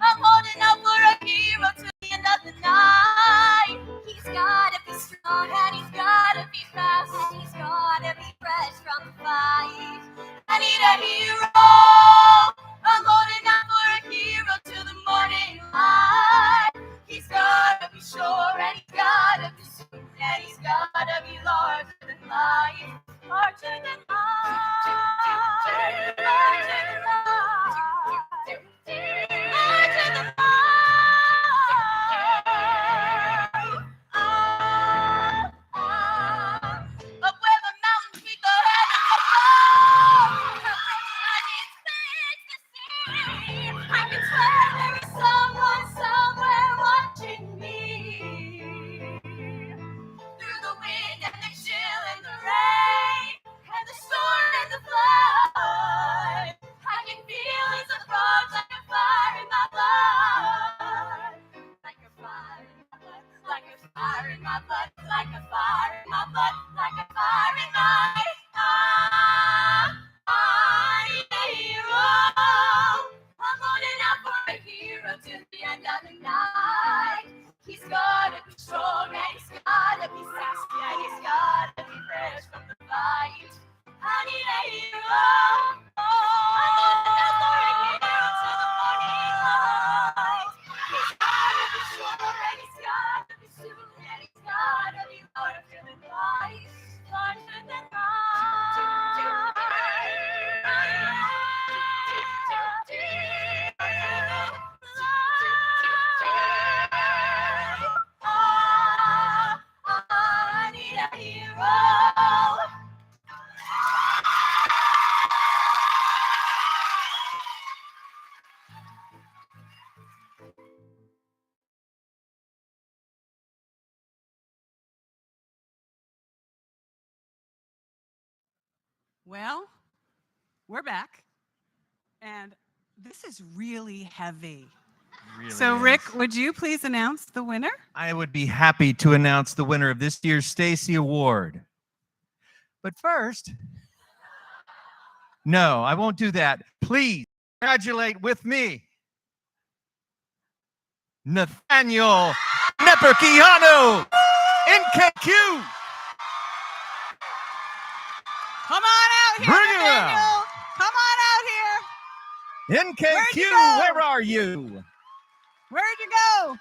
I'm holding out for a hero till the end of the night. He's gotta be strong and he's gotta be fast and he's gotta be fresh from the fight. I need a hero. I'm holding out for a hero till the morning light. He's gotta be sure and he's gotta be soon and he's gotta be larger than life. Larger than life. Larger than life. Larger than life. Up where the mountains meet the heavens above. And it's big to see. I can swear there is someone somewhere watching me. Through the wind and the chill and the rain and the storm and the flood, I can feel his approach like a fire in my blood. Like a fire in my blood, like a fire in my blood, like a fire in my blood, like a fire in my I need a hero. I'm holding out for a hero till the end of the night. He's gotta be strong and he's gotta be sassy and he's gotta be fresh from the fight. I need a hero. I'm holding out for a hero till the morning light. He's gotta be strong and he's gotta be soon and he's gotta be larger than life. Larger than life. I need a hero. Well, we're back. And this is really heavy. Really So, is. Rick, would you please announce the winner? I would be happy to announce the winner of this year's Stacy Award. But first, no, I won't do that. Please congratulate with me Nathaniel Neperkiano, NKQ. Come on out here, Bring it Nathaniel. Come on out here. NKQ, go? where are you? Where'd you go?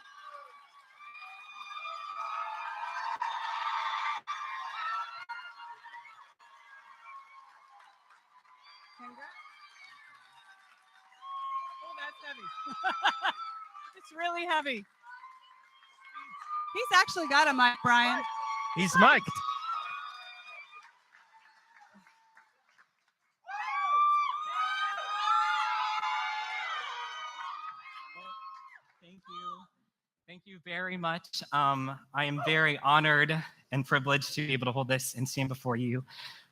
Oh, that's heavy. It's really heavy. He's actually got a mic, Brian. He's mic'd. Thank you. Thank you very much. I am very honored and privileged to be able to hold this and stand before you.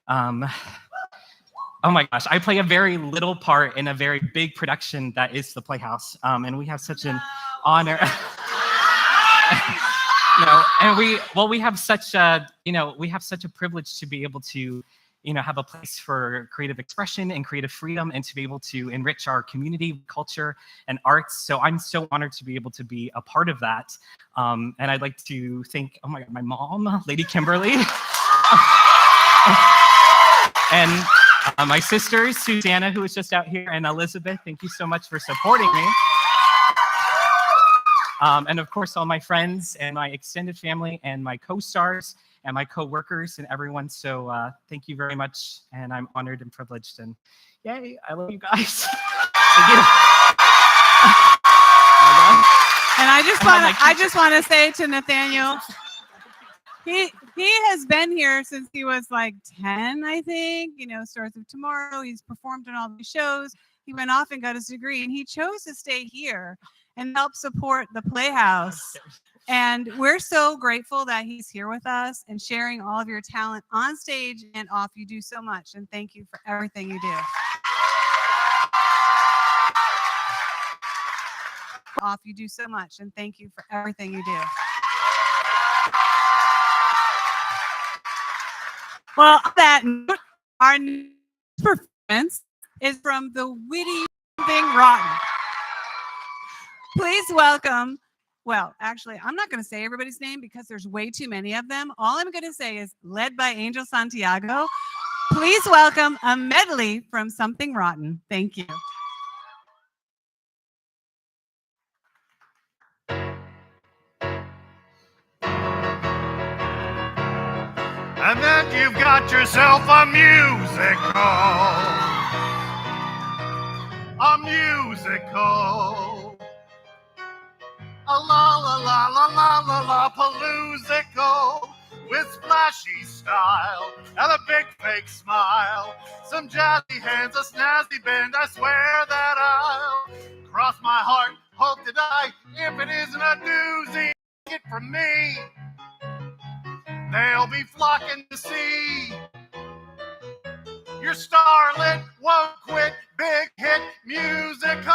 Oh my gosh, I play a very little part in a very big production that is the Playhouse. And we have such an honor. No, and we have such a, we have such a privilege to be able to, have a place for creative expression and creative freedom and to be able to enrich our community, culture, and arts. So I'm so honored to be able to be a part of that. And I'd like to thank, oh my God, my mom, Lady Kimberly. And my sisters, Susanna, who is just out here, and Elizabeth, thank you so much for supporting me. And of course, all my friends and my extended family and my co-stars and my co-workers and everyone. So thank you very much. And I'm honored and privileged. And yay, I love you guys. Thank you. And I just want to say to Nathaniel, he has been here since he was like 10, I think. You know, Stars of Tomorrow. He's performed in all these shows. He went off and got his degree, and he chose to stay here and help support the Playhouse. And we're so grateful that he's here with us and sharing all of your talent on stage and off. You do so much, and thank you for everything you do. Off, you do so much, and thank you for everything you do. Well, on that note, our next performance is from the witty Something Rotten. Please welcome, well, actually, I'm not going to say everybody's name because there's way too many of them. All I'm going to say is, led by Angel Santiago, please welcome a medley from Something Rotten. Thank you. And then you've got yourself a musical. A musical. A la la la la la la la paloozical. With splashy style and a big fake smile. Some jazzy hands, a snazzy bend. I swear that I'll cross my heart, hope to die. If it isn't a doozy, get from me. They'll be flocking to see your starlet won't quit big hit musical.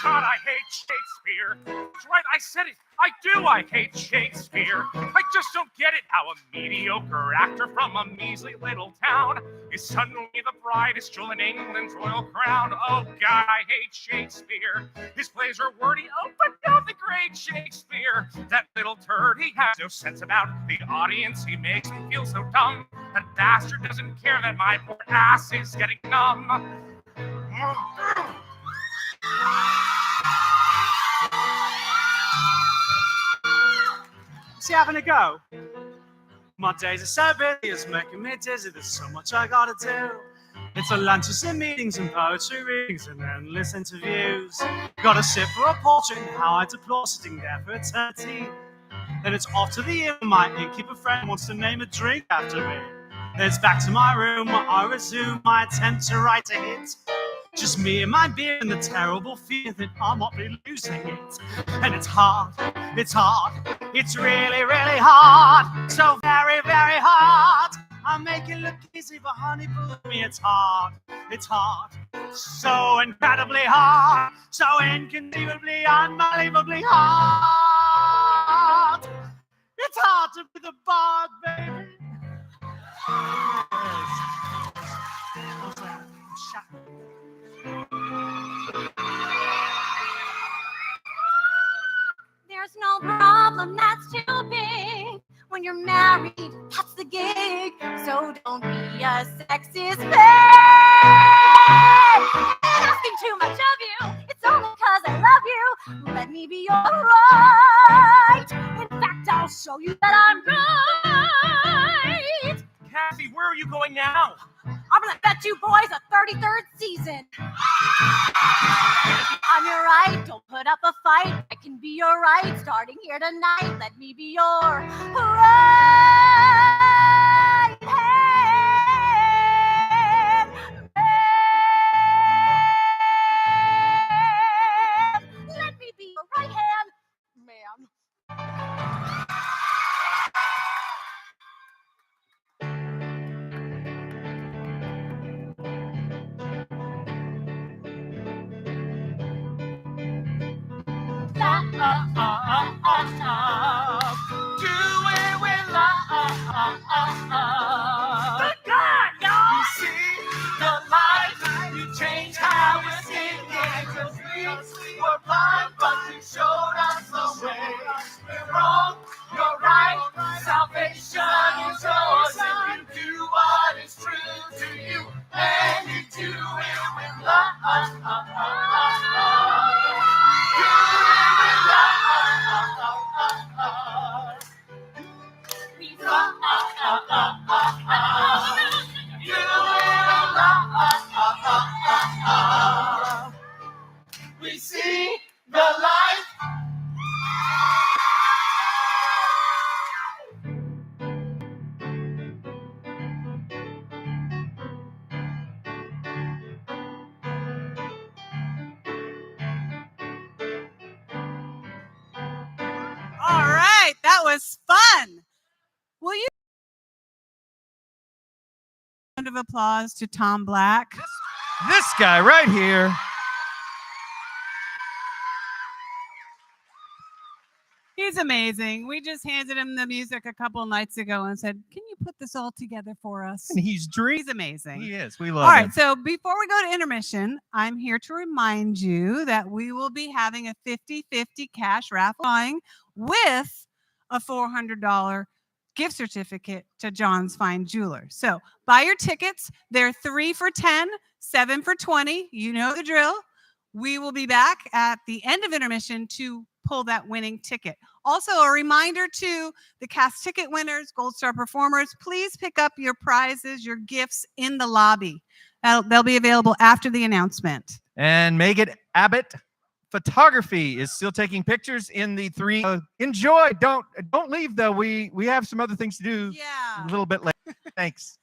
God, I hate Shakespeare. That's right, I said it. I do. I hate Shakespeare. I just don't get it how a mediocre actor from a measly little town is suddenly the brightest jewel in England's royal crown. Oh, God, I hate Shakespeare. His plays are wordy, oh, but not the great Shakespeare. That little turd, he has no sense about the audience. He makes me feel so dumb. That bastard doesn't care that my poor ass is getting numb. See, having a go. My days are so busy, it's making me dizzy. There's so much I gotta do. It's a lunches and meetings and poetry readings and endless interviews. Gotta sit for a portrait and how I deplore sitting there for eternity. Then it's off to the inn. My innkeeper friend wants to name a drink after me. Then it's back to my room where I resume my attempt to write a hit. Just me and my beer and the terrible fear that I might be losing it. And it's hard, it's really, really hard. So very, very hard. I make it look easy, but honey, believe me, it's hard, so incredibly hard, so inconceivably, unbelievably hard. It's hard to be the bard, baby. There's no problem that's too big. When you're married, that's the gig. So don't be a sexist babe. I'm asking too much of you. It's only because I love you. Let me be your right. In fact, I'll show you that I'm right. Kathy, where are you going now? I'm gonna bet you boys a 33rd season. I'm your right, don't put up a fight. I can be your right, starting here tonight. Let me be your right hand man. Let me be your right hand man. Do it with love. round of applause to Tom Black. This guy right here. He's amazing. We just handed him the music a couple nights ago and said, "Can you put this all together for us?" And he's amazing. He is. We love All right, him. so before we go to intermission, I'm here to remind you that we will be having a 50-50 cash raffle with a $400 gift certificate to John's Fine Jeweler. So buy your tickets. They're 3 for $10, 7 for $20. You know the drill. We will be back at the end of intermission to pull that winning ticket. Also, a reminder to the cast ticket winners, Gold Star performers, please pick up your prizes, your gifts in the lobby. They'll be available after the announcement. And Megan Abbott Photography is still taking pictures in the 3. Enjoy. Don't leave though. We have some other things to do. Yeah. A little bit later. Thanks.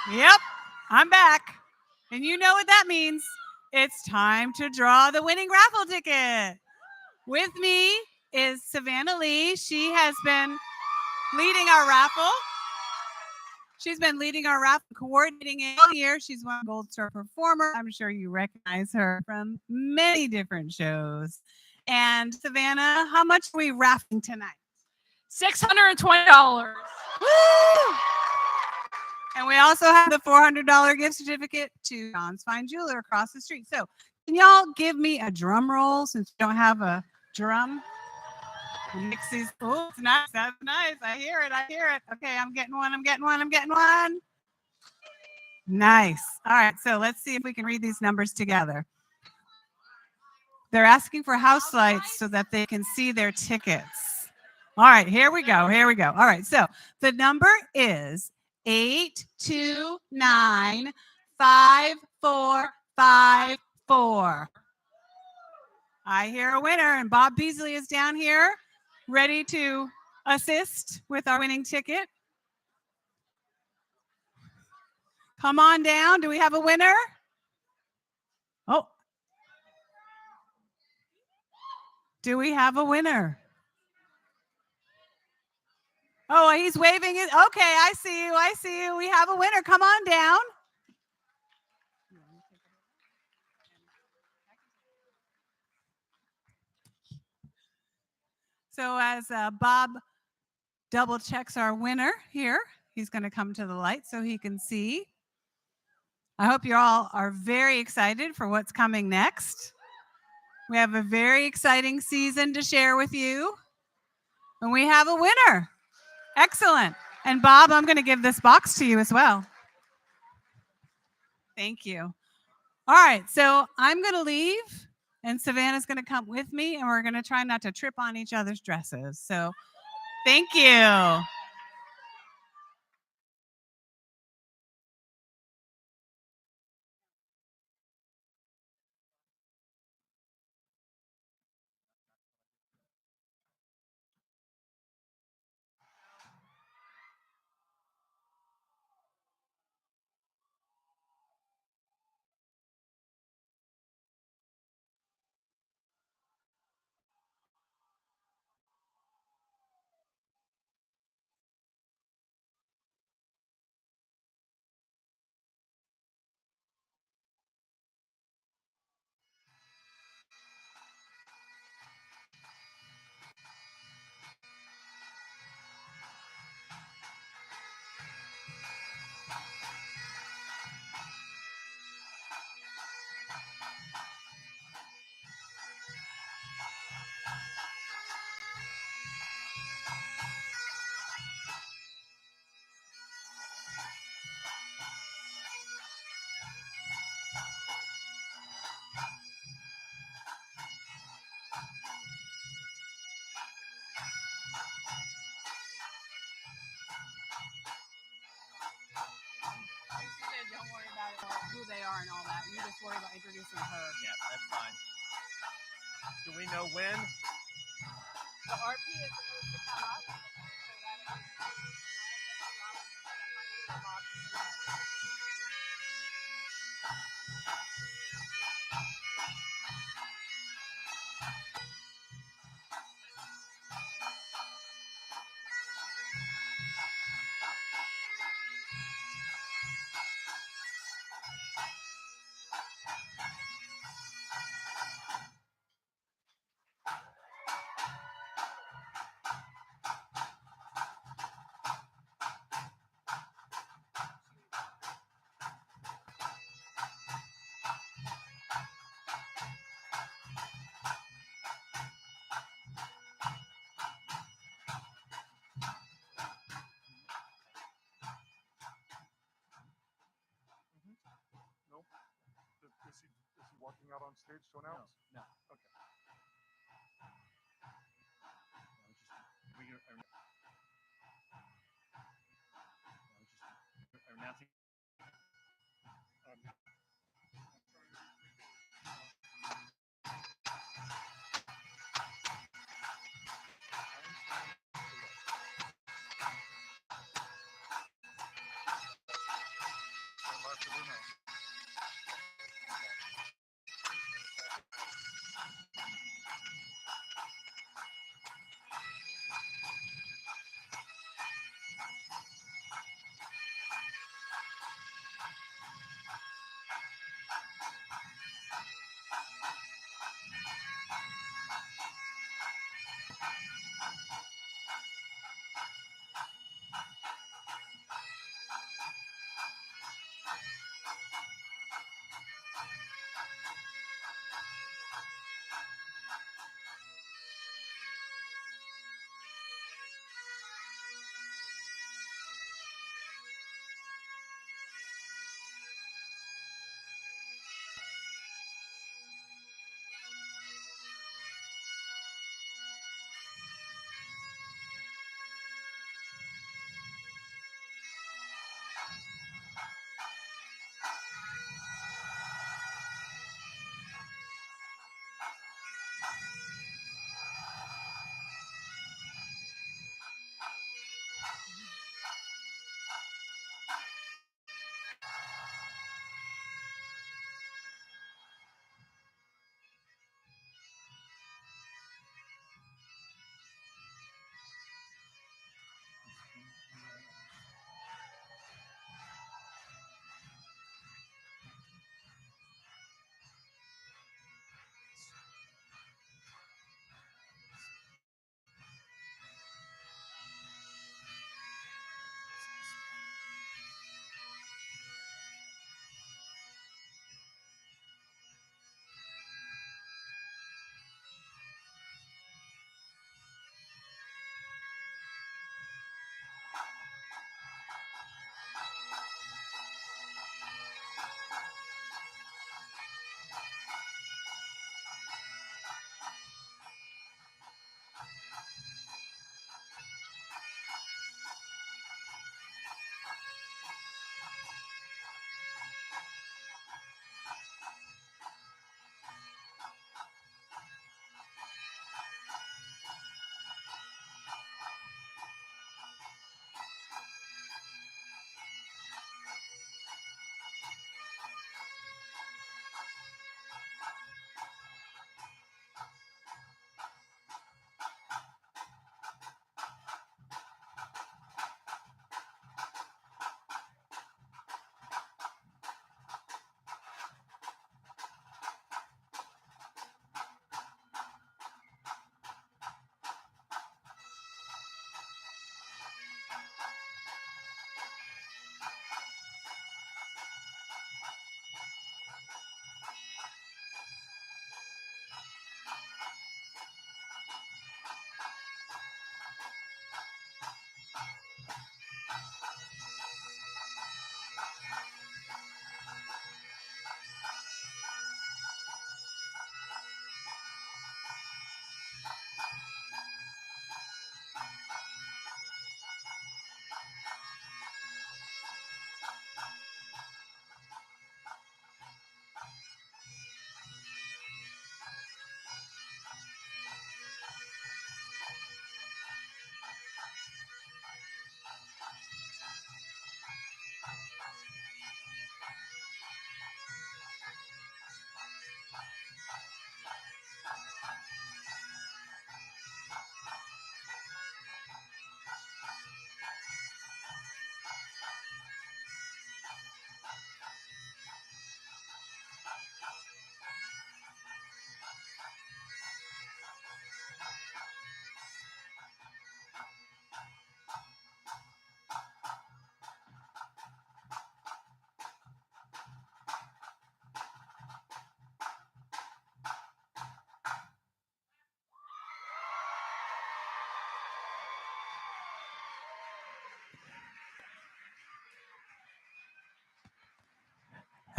Yep, I'm back. And you know what that means. It's time to draw the winning raffle ticket. With me is Savannah Lee. She has been leading our raffle. She's been leading our raffle, coordinating it all year. She's one Gold Star performer. I'm sure you recognize her from many different shows. And Savannah, how much are we raffling tonight? $620. Woo! And we also have the $400 gift certificate to John's Fine Jeweler across the street. So can y'all give me a drum roll since we don't have a drum? Nixie's, oh, it's nice. That's nice. I hear it. I hear it. Okay, I'm getting one. I'm getting one. I'm getting one. Nice. All right, so let's see if we can read these numbers together. They're asking for house lights so that they can see their tickets. All right, here we go. Here we go. All right, so the number is 8295454. I hear a winner, and Bob Beasley is down here ready to assist with our winning ticket. Come on down. Do we have a winner? Oh. Do we have a winner? Oh, he's waving it. Okay, I see you. I see you. We have a winner. Come on down. So as Bob double checks our winner here, he's going to come to the light so he can see. I hope you all are very excited for what's coming next. We have a very exciting season to share with you. And we have a winner. Excellent. And Bob, I'm going to give this box to you as well. Thank you. All right, so I'm going to leave, and Savannah's going to come with me, and we're going to try not to trip on each other's dresses. So thank you. Don't worry about who they are and all that. You just worry about introducing her. Yeah, that's fine. Do we know when? The RP is supposed to come up. Is he walking out on stage to announce? No. Okay. Announcing.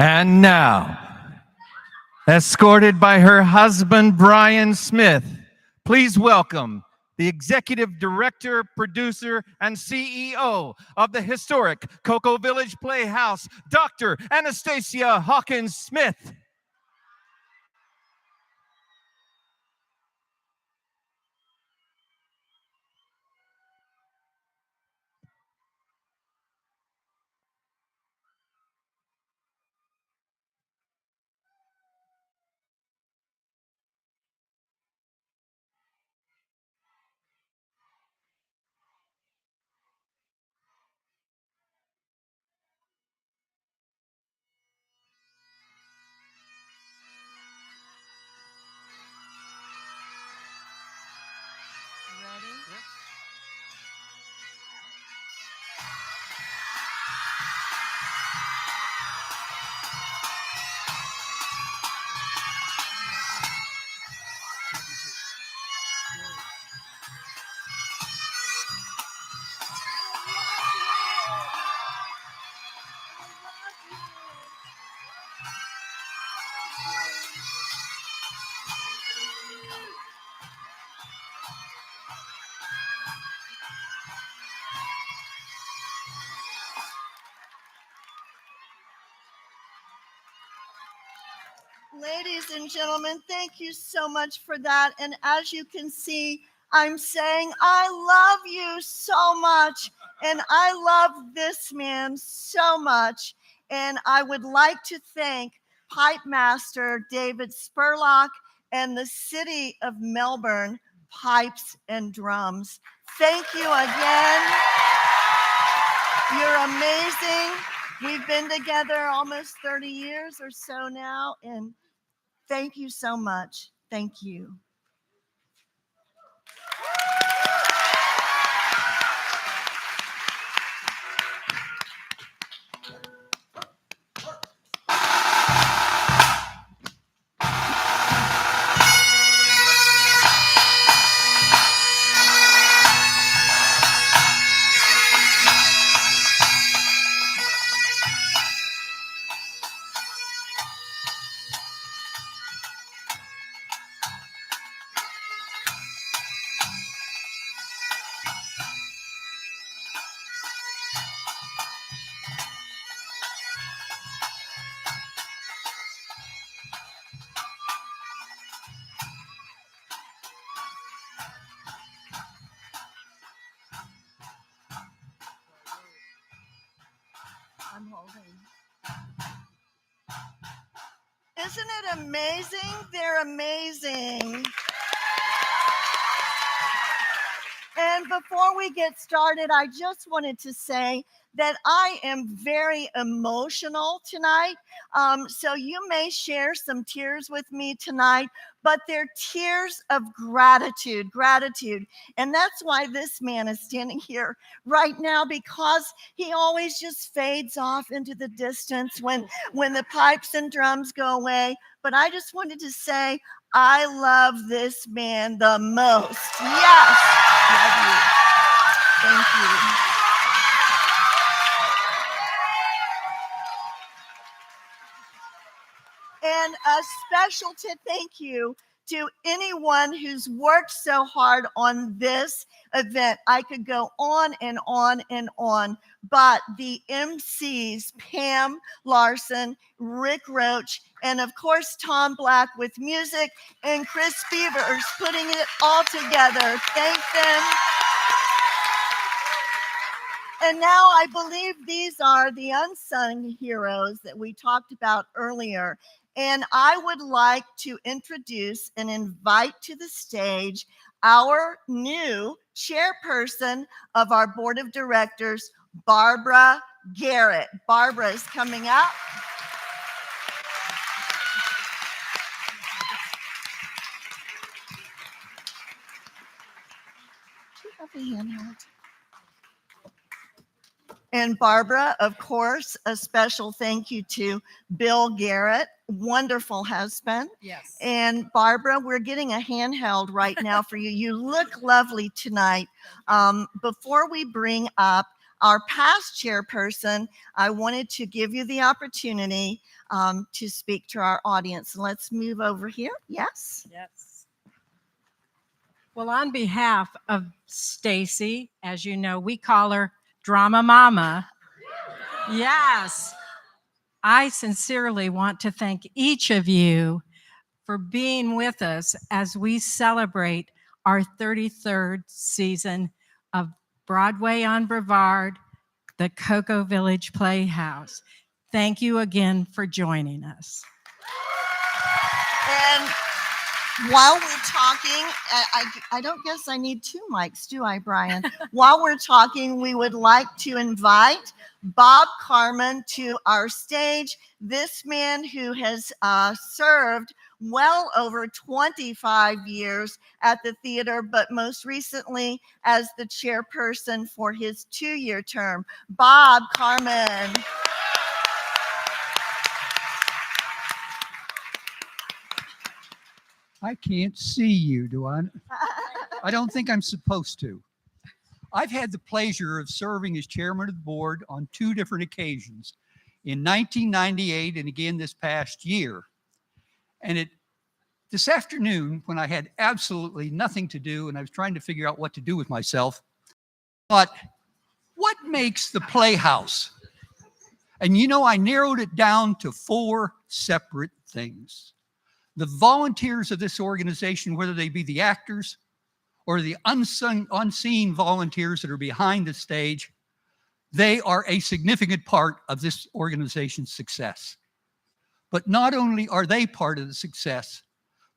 And now, escorted by her husband, Brian Smith, please welcome the executive director, producer, and CEO of the historic Cocoa Village Playhouse, Dr. Anastasia Hawkins Smith. Ladies and gentlemen, thank you so much for that. And as you can see, I'm saying I love you so much. And I love this man so much. And I would like to thank Pipe Master David Spurlock and the City of Melbourne Pipes and Drums. Thank you again. You're amazing. We've been together almost 30 years or so now, and thank you so much. Thank you. I'm holding. Isn't it amazing? They're amazing. And before we get started, I just wanted to say that I am very emotional tonight. So you may share some tears with me tonight, but they're tears of gratitude. And that's why this man is standing here right now, because he always just fades off into the distance when the pipes and drums go away. But I just wanted to say, I love this man the most. Yes. Love you. Thank you. And a special thank you to anyone who's worked so hard on this event. I could go on and on and on, but the MCs, Pam Larson, Rick Roach, and of course, Tom Black with music, and Chris Beavers putting it all together. Thank them. And now I believe these are the unsung heroes that we talked about earlier. And I would like to introduce and invite to the stage our new chairperson of our board of directors, Barbara Garrett. Barbara is coming up. Do you have a handheld? And Barbara, of course, a special thank you to Bill Garrett, wonderful husband. Yes. And Barbara, we're getting a handheld right now for you. You look lovely tonight. Before we bring up our past chairperson, I wanted to give you the opportunity to speak to our audience. Let's move over here. Yes. Yes. Well, on behalf of Stacy, as you know, we call her Drama Mama. Yes. I sincerely want to thank each of you for being with us as we celebrate our 33rd season of Broadway on Brevard, the Cocoa Village Playhouse. Thank you again for joining us. And while we're talking, I don't guess I need two mics, do I, Brian? While we're talking, we would like to invite Bob Carmen to our stage. This man who has served well over 25 years at the theater, but most recently as the chairperson for his 2-year term. Bob Carmen. I can't see you, do I? I don't think I'm supposed to. I've had the pleasure of serving as chairman of the board on 2 different occasions, in 1998 and again this past year. And this afternoon, when I had absolutely nothing to do and I was trying to figure out what to do with myself, but what makes the Playhouse? And you know, I narrowed it down to 4 separate things. The volunteers of this organization, whether they be the actors or the unseen volunteers that are behind the stage, they are a significant part of this organization's success. But not only are they part of the success,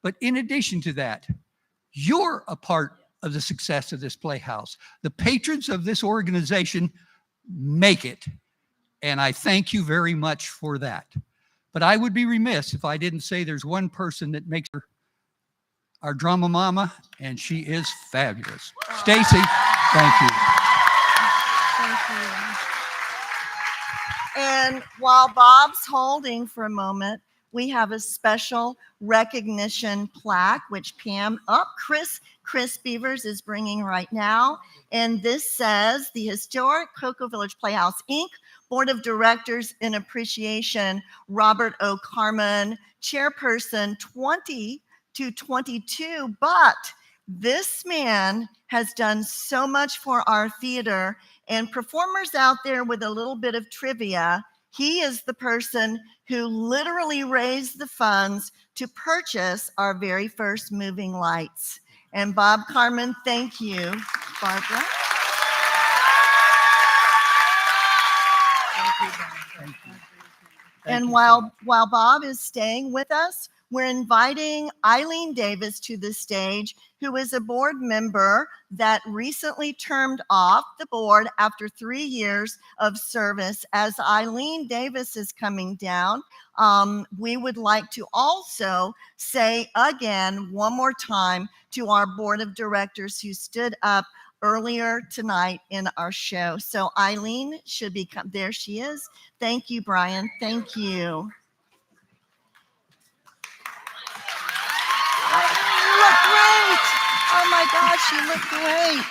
but in addition to that, you're a part of the success of this Playhouse. The patrons of this organization make it, and I thank you very much for that. But I would be remiss if I didn't say there's one person that makes her our drama mama, and she is fabulous. Stacy, thank you. Thank you. And while Bob's holding for a moment, we have a special recognition plaque, which Chris Beavers is bringing right now. And this says, the Historic Cocoa Village Playhouse, Inc., Board of Directors in Appreciation, Robert O. Carmen, Chairperson 20 to 22. But this man has done so much for our theater, and performers out there with a little bit of trivia, he is the person who literally raised the funds to purchase our very first moving lights. And Bob Carmen, thank you. Barbara? Thank you. And while Bob is staying with us, we're inviting Eileen Davis to the stage, who is a board member that recently termed off the board after 3 years of service. As Eileen Davis is coming down, we would like to also say again, one more time, to our board of directors who stood up earlier tonight in our show. So Eileen should be, there she is. Thank you, Brian. Thank you. You look great. Oh my gosh, you look great.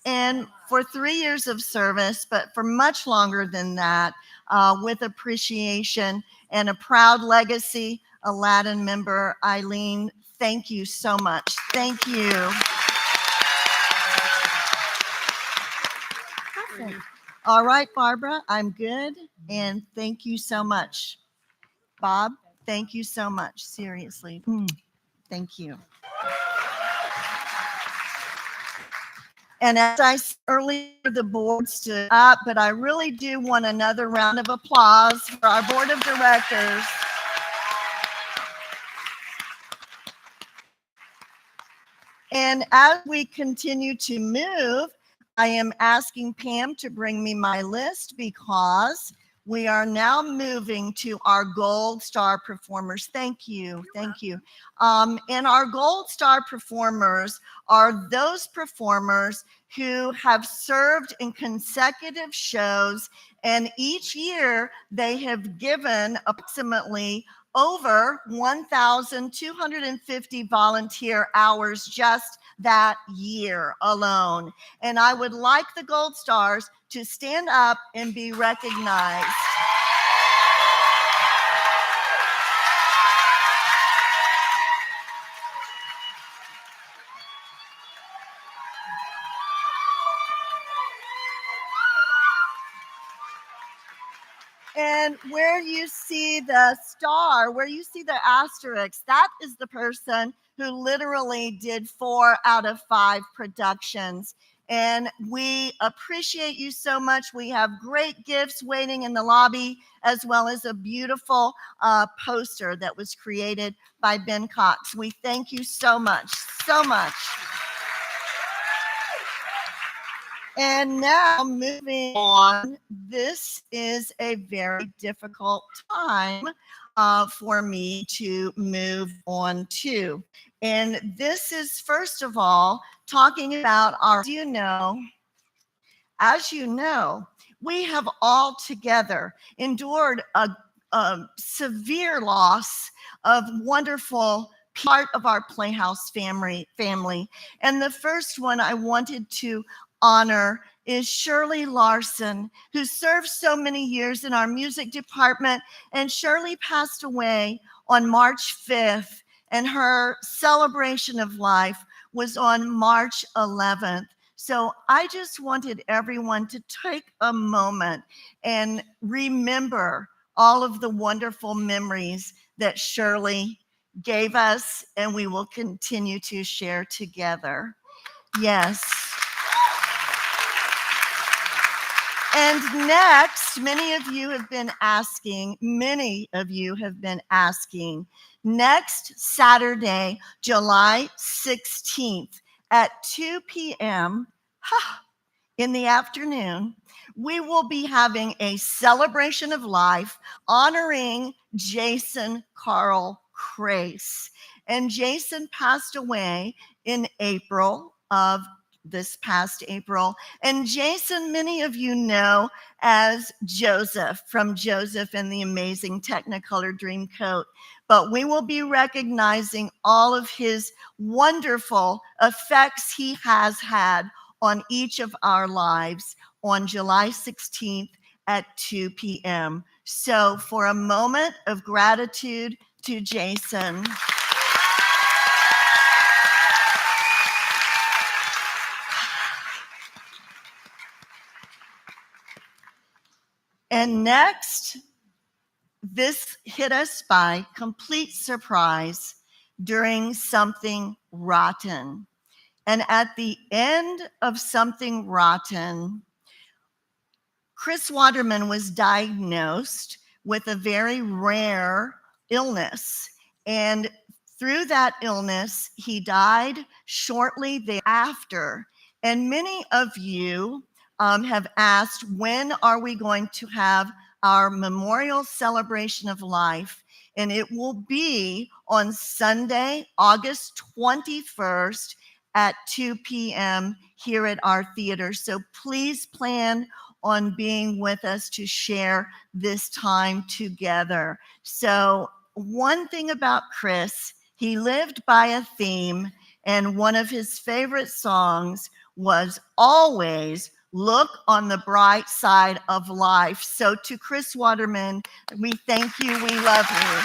And for 3 years of service, but for much longer than that, with appreciation and a proud legacy, Aladdin member, Eileen, thank you so much. Thank you. Perfect. All right, Barbara, I'm good. And thank you so much. Bob, thank you so much. Seriously. Thank you. And as I said earlier, the board stood up, but I really do want another round of applause for our board of directors. And as we continue to move, I am asking Pam to bring me my list because we are now moving to our Gold Star performers. Thank you. Thank you. And our Gold Star performers are those performers who have served in consecutive shows, and each year they have given approximately over 1,250 volunteer hours just that year alone. And I would like the Gold Stars to stand up and be recognized. And where you see the star, where you see the asterisk, that is the person who literally did 4 out of 5 productions. And we appreciate you so much. We have great gifts waiting in the lobby, as well as a beautiful poster that was created by Ben Cox. We thank you so much, so much. And now moving on, this is a very difficult time for me to move on to. And this is, first of all, talking about our, as you know, we have all together endured a severe loss of wonderful part of our Playhouse family. And the first one I wanted to honor is Shirley Larson, who served so many years in our music department, and Shirley passed away on March 5th, and her celebration of life was on March 11th. So I just wanted everyone to take a moment and remember all of the wonderful memories that Shirley gave us and we will continue to share together. Yes. And next, many of you have been asking, next Saturday, July 16th at 2 p.m. in the afternoon, we will be having a celebration of life honoring Jason Carl Crace. And Jason passed away in April of this past April. And Jason, many of you know as Joseph from Joseph and the Amazing Technicolor Dreamcoat. But we will be recognizing all of his wonderful effects he has had on each of our lives on July 16th at 2 p.m. So for a moment of gratitude to Jason. And next, this hit us by complete surprise during Something Rotten. And at the end of Something Rotten, Chris Waterman was diagnosed with a very rare illness. And through that illness, he died shortly thereafter. And many of you have asked, when are we going to have our memorial celebration of life? And it will be on Sunday, August 21st at 2 p.m. here at our theater. So please plan on being with us to share this time together. So one thing about Chris, he lived by a theme, and one of his favorite songs was always "Look on the Bright Side of Life." So to Chris Waterman, we thank you, we love you.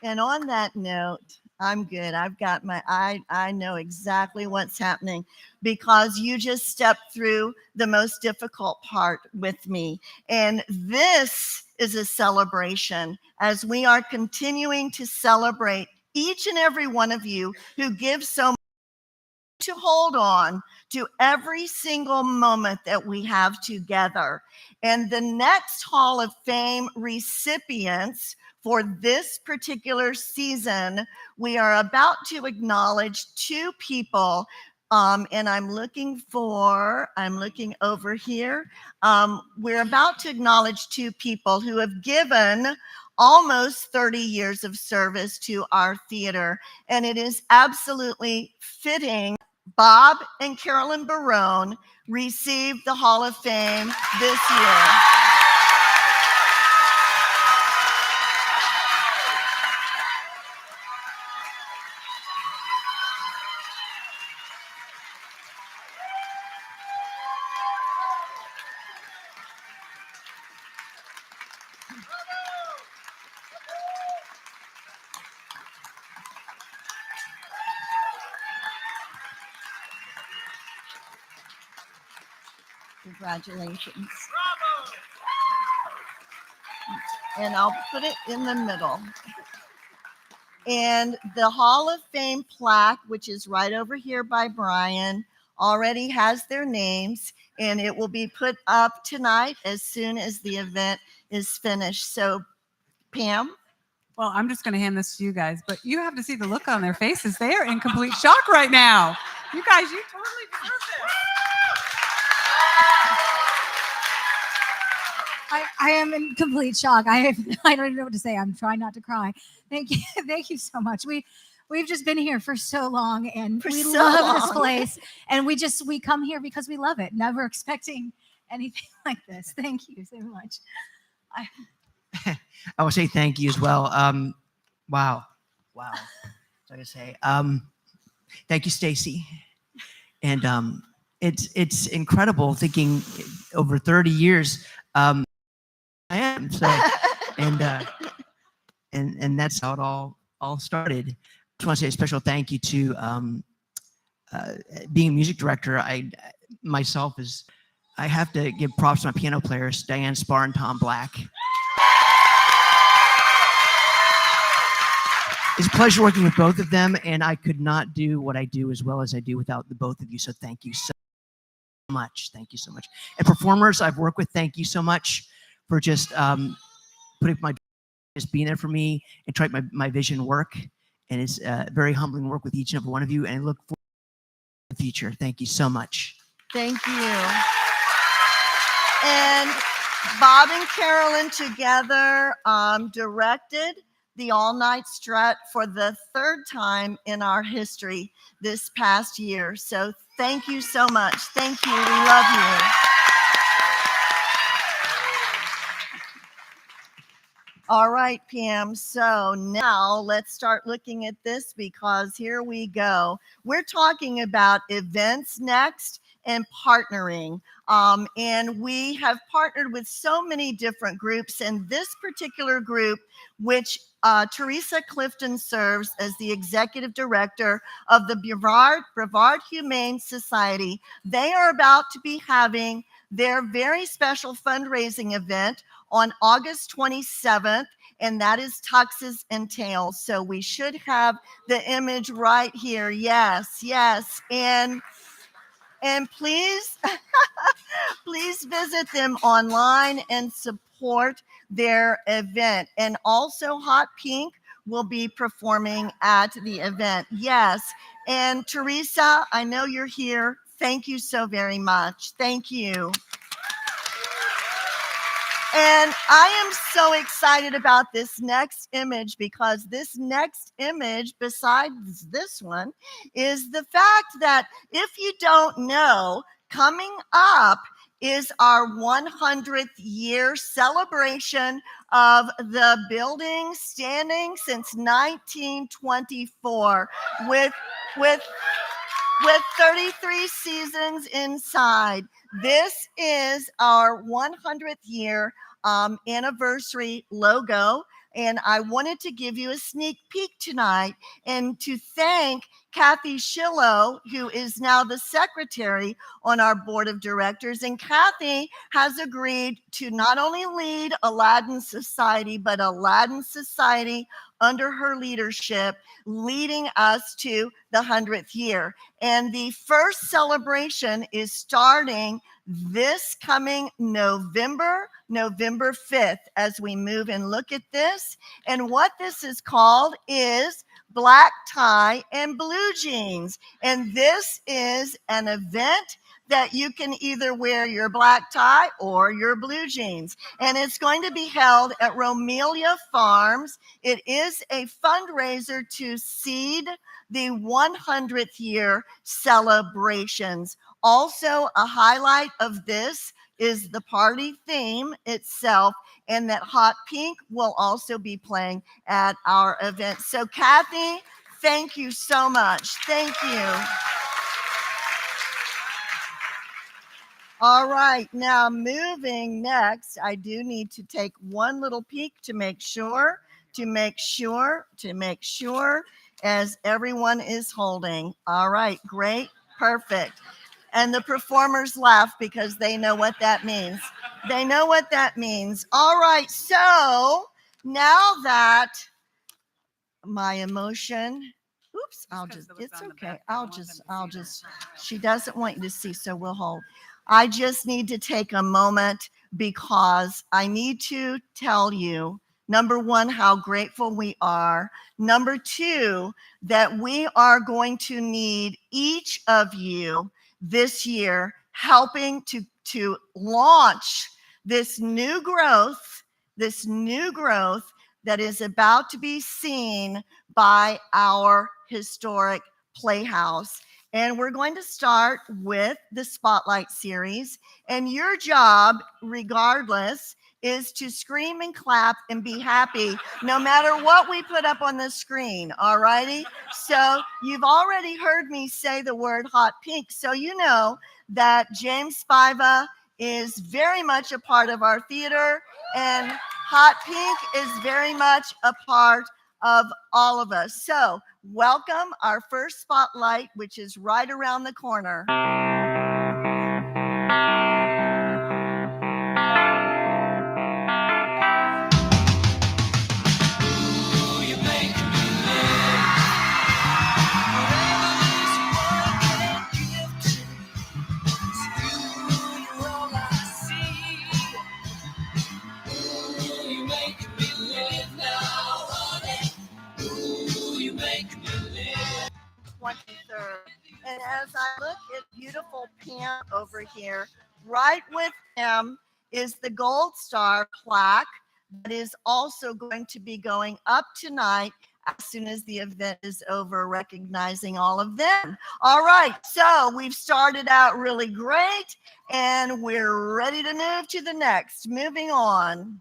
And on that note, I'm good. I've got my, I know exactly what's happening because you just stepped through the most difficult part with me. And this is a celebration as we are continuing to celebrate each and every one of you who give so much to hold on to every single moment that we have together. And the next Hall of Fame recipients for this particular season, we are about to acknowledge two people. And I'm looking over here. We're about to acknowledge two people who have given almost 30 years of service to our theater. And it is absolutely fitting. Bob and Carolyn Barone received the Hall of Fame this year. Congratulations. And I'll put it in the middle. And the Hall of Fame plaque, which is right over here by Brian, already has their names, and it will be put up tonight as soon as the event is finished. So, Pam? Well, I'm just going to hand this to you guys, but you have to see the look on their faces. They are in complete shock right now. You guys, you totally deserve this. I am in complete shock. I don't even know what to say. I'm trying not to cry. Thank you so much. We've just been here for so long, and we love this place. And we come here because we love it, never expecting anything like this. Thank you so much. I will say thank you as well. Wow. What was I gonna say? Thank you, Stacy. And it's incredible thinking over 30 years. I am so, and that's how it all started. I just want to say a special thank you to being a music director, I have to give props to my piano players, Diane Spar and Tom Black. It's a pleasure working with both of them, and I could not do what I do as well as I do without the both of you. So thank you so much. Thank you so much. And performers I've worked with, thank you so much for just just being there for me and trying my vision work. And it's very humbling work with each and every one of you, and I look forward to the future. Thank you so much. Thank you. And Bob and Carolyn together directed the all-night strut for the third time in our history this past year. So thank you so much. Thank you. We love you. All right, Pam. So now let's start looking at this, because here we go. We're talking about events next and partnering. And we have partnered with so many different groups, and this particular group, which Teresa Clifton serves as the executive director of the Brevard Humane Society, they are about to be having their very special fundraising event on August 27th, and that is Tuxes and Tails. So we should have the image right here. Yes, yes. And please, please visit them online and support their event. And also Hot Pink will be performing at the event. Yes. And Teresa, I know you're here. Thank you so very much. Thank you. And I am so excited about this next image, because this next image, besides this one, is the fact that if you don't know, coming up is our 100th year celebration of the building, standing since 1924 with 33 seasons inside. This is our 100th year anniversary logo, and I wanted to give you a sneak peek tonight and to thank Kathy Shillow, who is now the secretary on our board of directors. And Kathy has agreed to not only lead Aladdin Society, but Aladdin Society under her leadership, leading us to the 100th year. And the first celebration is starting this coming November 5th, as we move and look at this. And what this is called is Black Tie and Blue Jeans. And this is an event that you can either wear your black tie or your blue jeans. And it's going to be held at Romelia Farms. It is a fundraiser to seed the 100th year celebrations. Also, a highlight of this is the party theme itself, and that Hot Pink will also be playing at our event. So Kathy, thank you so much. Thank you. All right, now moving next, I do need to take one little peek to make sure, as everyone is holding. All right, great, perfect. And the performers laugh because they know what that means. They know what that means. All right, so now that my emotion, oops, it's okay. I'll just, she doesn't want you to see, so we'll hold. I just need to take a moment because I need to tell you, number one, how grateful we are. Number two, that we are going to need each of you this year helping to launch this new growth that is about to be seen by our historic Playhouse. And we're going to start with the Spotlight Series. And your job, regardless, is to scream and clap and be happy no matter what we put up on the screen, all righty? So you've already heard me say the word Hot Pink, so you know that James Spiva is very much a part of our theater, and Hot Pink is very much a part of all of us. So welcome our first spotlight, which is right around the corner. And as I look at beautiful Pam over here, right with him is the Gold Star plaque that is also going to be going up tonight as soon as the event is over, recognizing all of them. All right, so we've started out really great, and we're ready to move to the next. Moving on.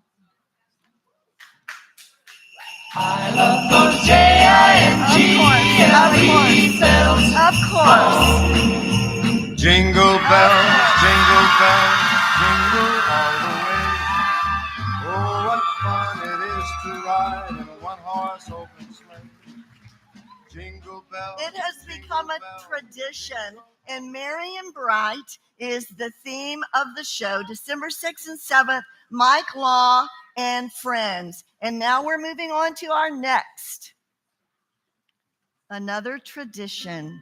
I love those J-I-N-G-L-E bells. Of course. Jingle bells, jingle all the way. Oh, what fun it is to ride in a one-horse open sleigh. Jingle bells. It has become a tradition, and Merry and Bright is the theme of the show. December 6th and 7th, Mike Law and Friends. And now we're moving on to our next. Another tradition.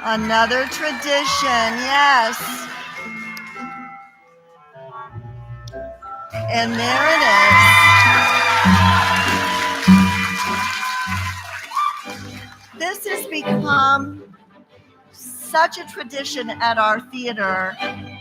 Another tradition, yes. And there it is. This has become such a tradition at our theater.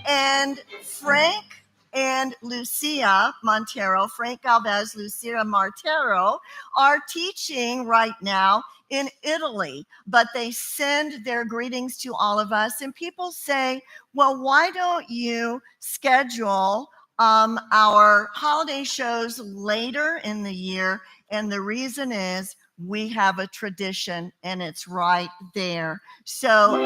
And Frank and Lucia Montero, Frank Galvez, Lucia Montero, are teaching right now in Italy, but they send their greetings to all of us. And people say, well, why don't you schedule our holiday shows later in the year? And the reason is we have a tradition, and it's right there. So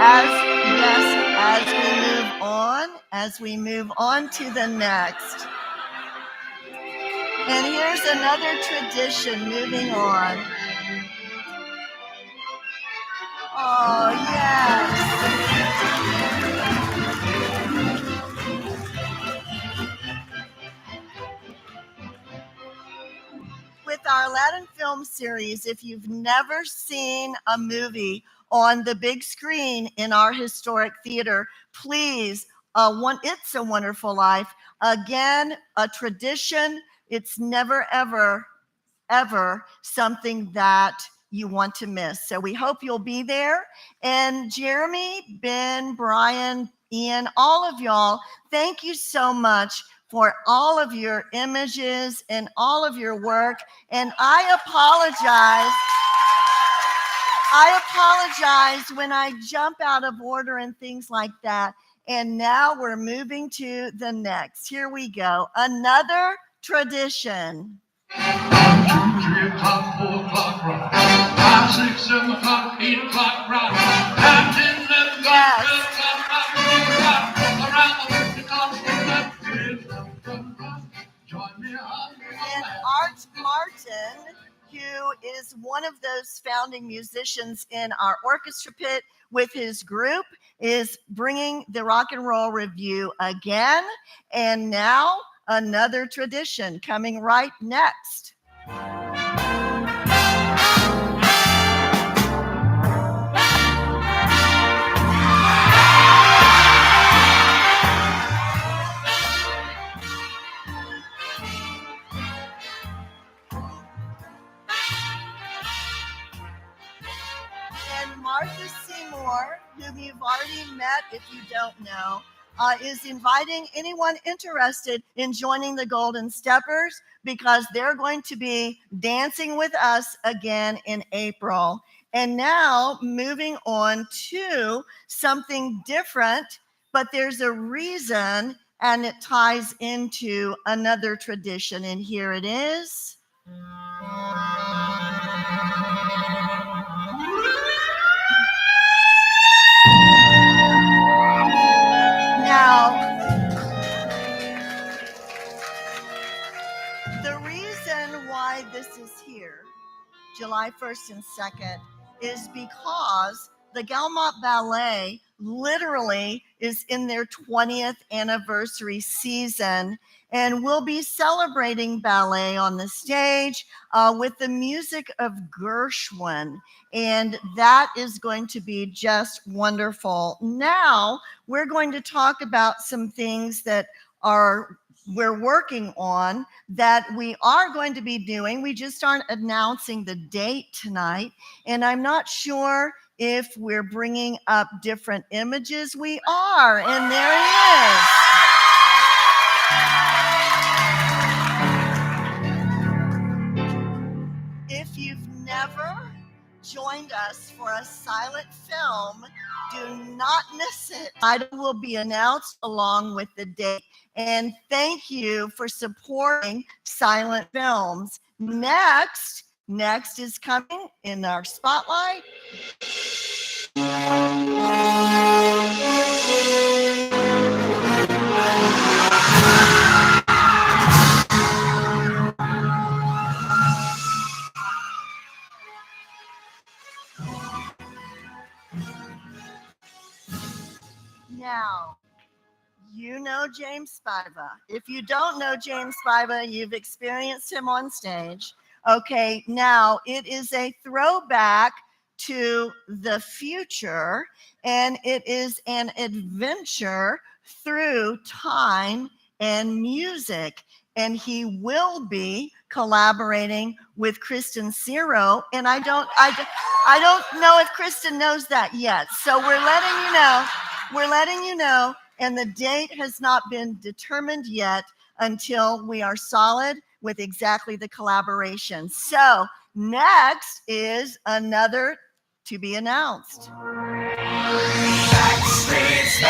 as we move on to the next. And here's another tradition moving on. Oh, yes. With our Aladdin film series, if you've never seen a movie on the big screen in our historic theater, please, It's a Wonderful Life. Again, a tradition. It's never, ever, ever something that you want to miss. So we hope you'll be there. And Jeremy, Ben, Brian, Ian, all of y'all, thank you so much for all of your images and all of your work. And I apologize when I jump out of order and things like that. And now we're moving to the next. Here we go. Another tradition. 3 o'clock, 4 o'clock, rock. 5, 6, 7 o'clock, 8 o'clock, rock. 9, 10, 11 o'clock, 12 o'clock, rock. Around the clock, join me on. And Art Martin, who is one of those founding musicians in our orchestra pit with his group, is bringing the Rock and Roll Review again. And now another tradition coming right next. And Martha Seymour, whom you've already met if you don't know, is inviting anyone interested in joining the Golden Steppers, because they're going to be dancing with us again in April. And now moving on to something different, but there's a reason, and it ties into another tradition. And here it is. Now, the reason why this is my first and second is because the Galmont Ballet literally is in their 20th anniversary season, and we'll be celebrating ballet on the stage with the music of Gershwin, and that is going to be just wonderful. Now we're going to talk about some things that we're working on that we are going to be doing. We just aren't announcing the date tonight, and I'm not sure if we're bringing up different images. We are, and there he is. If you've never joined us for a silent film, do not miss it. It will be announced along with the date. And thank you for supporting silent films. Next is coming in our spotlight. Now, you know James Spiva. If you don't know James Spiva, you've experienced him on stage. Okay, now it is a throwback to the future, and it is an adventure through time and music. And he will be collaborating with Kristen Ciro, and I don't know if Kristen knows that yet. So we're letting you know. We're letting you know, and the date has not been determined yet until we are solid with exactly the collaboration. So next is another to be announced. Backstreet's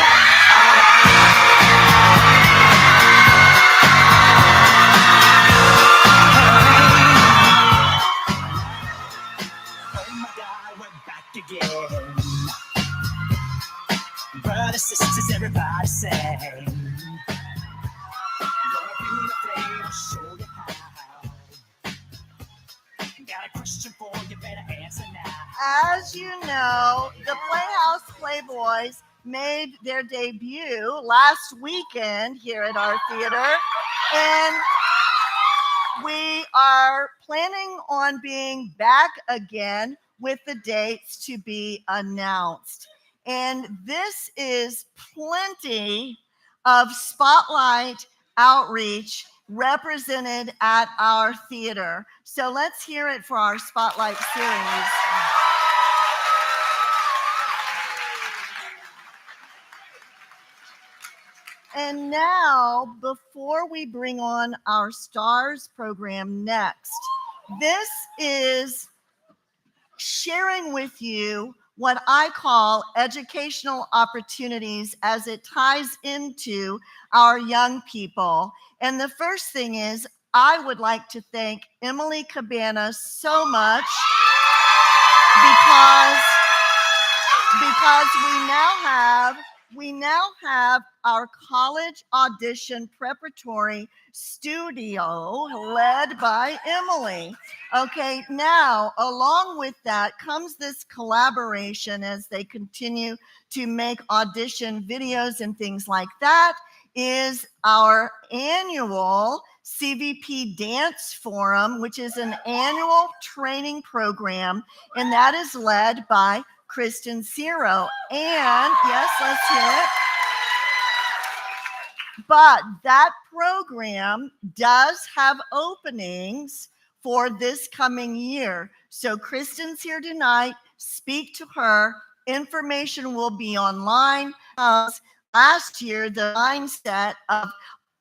again. Brothers, sisters, everybody say. Show you how. Got a question for you, better answer now. As you know, the Playhouse Playboys made their debut last weekend here at our theater, and we are planning on being back again with the dates to be announced. And this is plenty of spotlight outreach represented at our theater. So let's hear it for our spotlight series. And now, before we bring on our stars program next, this is sharing with you what I call educational opportunities as it ties into our young people. And the first thing is, I would like to thank Emily Cabana so much because we now have our college audition preparatory studio led by Emily. Okay, now along with that comes this collaboration as they continue to make audition videos and things like that, is our annual CVP Dance Forum, which is an annual training program, and that is led by Kristen Ciro. And yes, let's hear it. But that program does have openings for this coming year. So Kristen's here tonight. Speak to her. Information will be online. Last year, the mindset of,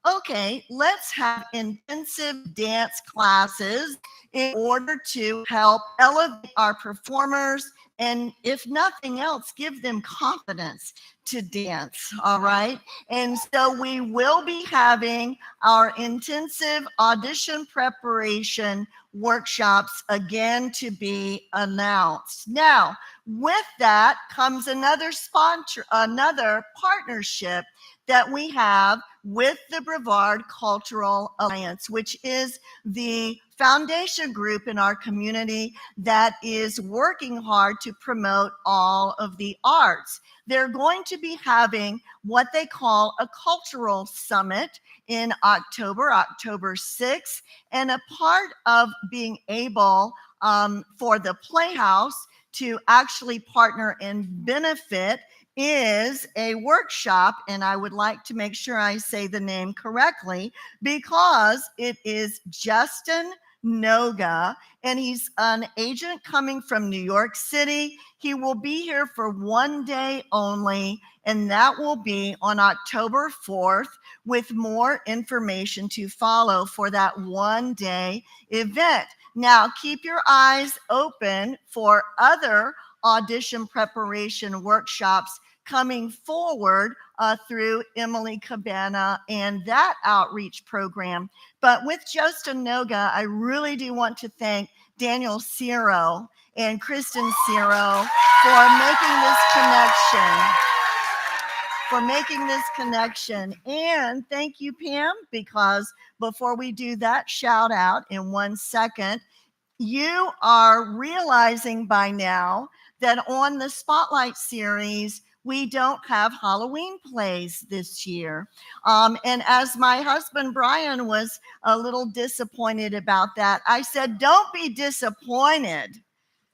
okay, let's have intensive dance classes in order to help elevate our performers and, if nothing else, give them confidence to dance, all right? And so we will be having our intensive audition preparation workshops again to be announced. Now, with that comes another partnership that we have with the Brevard Cultural Alliance, which is the foundation group in our community that is working hard to promote all of the arts. They're going to be having what they call a cultural summit in October 6th, and a part of being able for the Playhouse to actually partner and benefit is a workshop, and I would like to make sure I say the name correctly because it is Justin Noga, and he's an agent coming from New York City. He will be here for one day only, and that will be on October 4th, with more information to follow for that one-day event. Now, keep your eyes open for other audition preparation workshops coming forward through Emily Cabana and that outreach program. But with Justin Noga, I really do want to thank Daniel Ciro and Kristen Ciro for making this connection. And thank you, Pam, because before we do that shout out in 1 second, you are realizing by now that on the Spotlight series, we don't have Halloween plays this year. And as my husband Brian was a little disappointed about that, I said, don't be disappointed,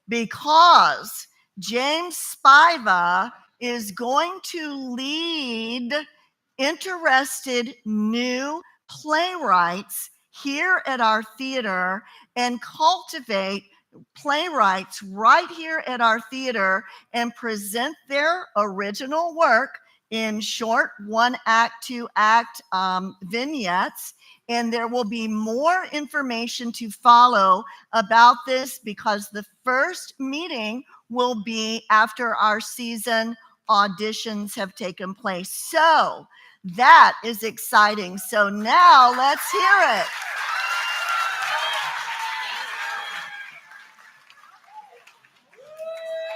because James Spiva is going to lead interested new playwrights here at our theater and cultivate playwrights right here at our theater and present their original work in short 1-act, 2-act vignettes. And there will be more information to follow about this, because the first meeting will be after our season auditions have taken place. So that is exciting. So now let's hear it.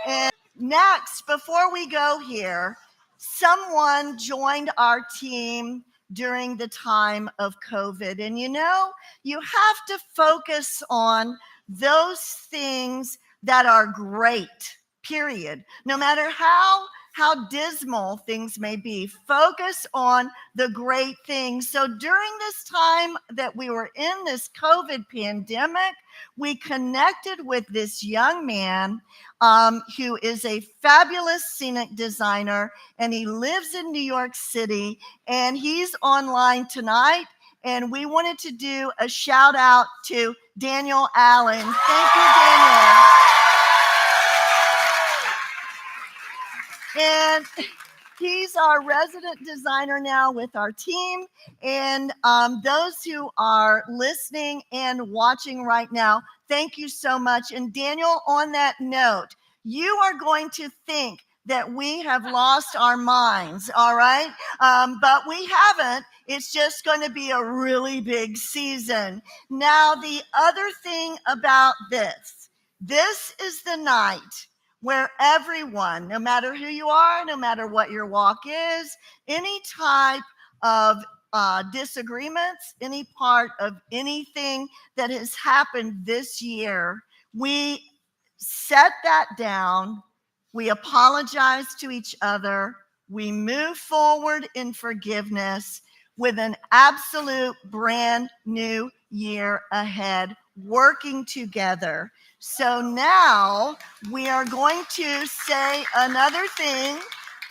And next, before we go here, someone joined our team during the time of COVID. And you know, you have to focus on those things that are great, period. No matter how dismal things may be, focus on the great things. So during this time that we were in this COVID pandemic, we connected with this young man who is a fabulous scenic designer, and he lives in New York City, and he's online tonight. And we wanted to do a shout out to Daniel Allen. Thank you, Daniel. And he's our resident designer now with our team. And those who are listening and watching right now, thank you so much. And Daniel, on that note, you are going to think that we have lost our minds, all right? But we haven't. It's just going to be a really big season. Now, the other thing about this is the night where everyone, no matter who you are, no matter what your walk is, any type of disagreements, any part of anything that has happened this year, we set that down, we apologize to each other, we move forward in forgiveness with an absolute brand new year ahead, working together. So now we are going to say another thing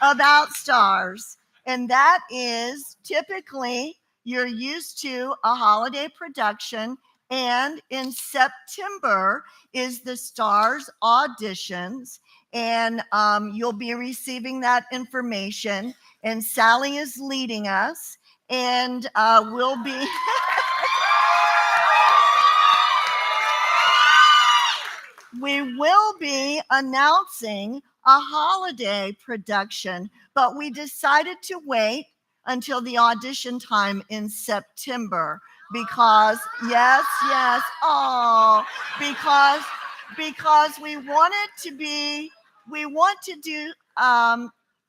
about stars, and that is typically you're used to a holiday production, and in September is the stars auditions, and you'll be receiving that information, and Sally is leading us, and we'll be we will be announcing a holiday production, but we decided to wait until the audition time in September because, yes, because we want to do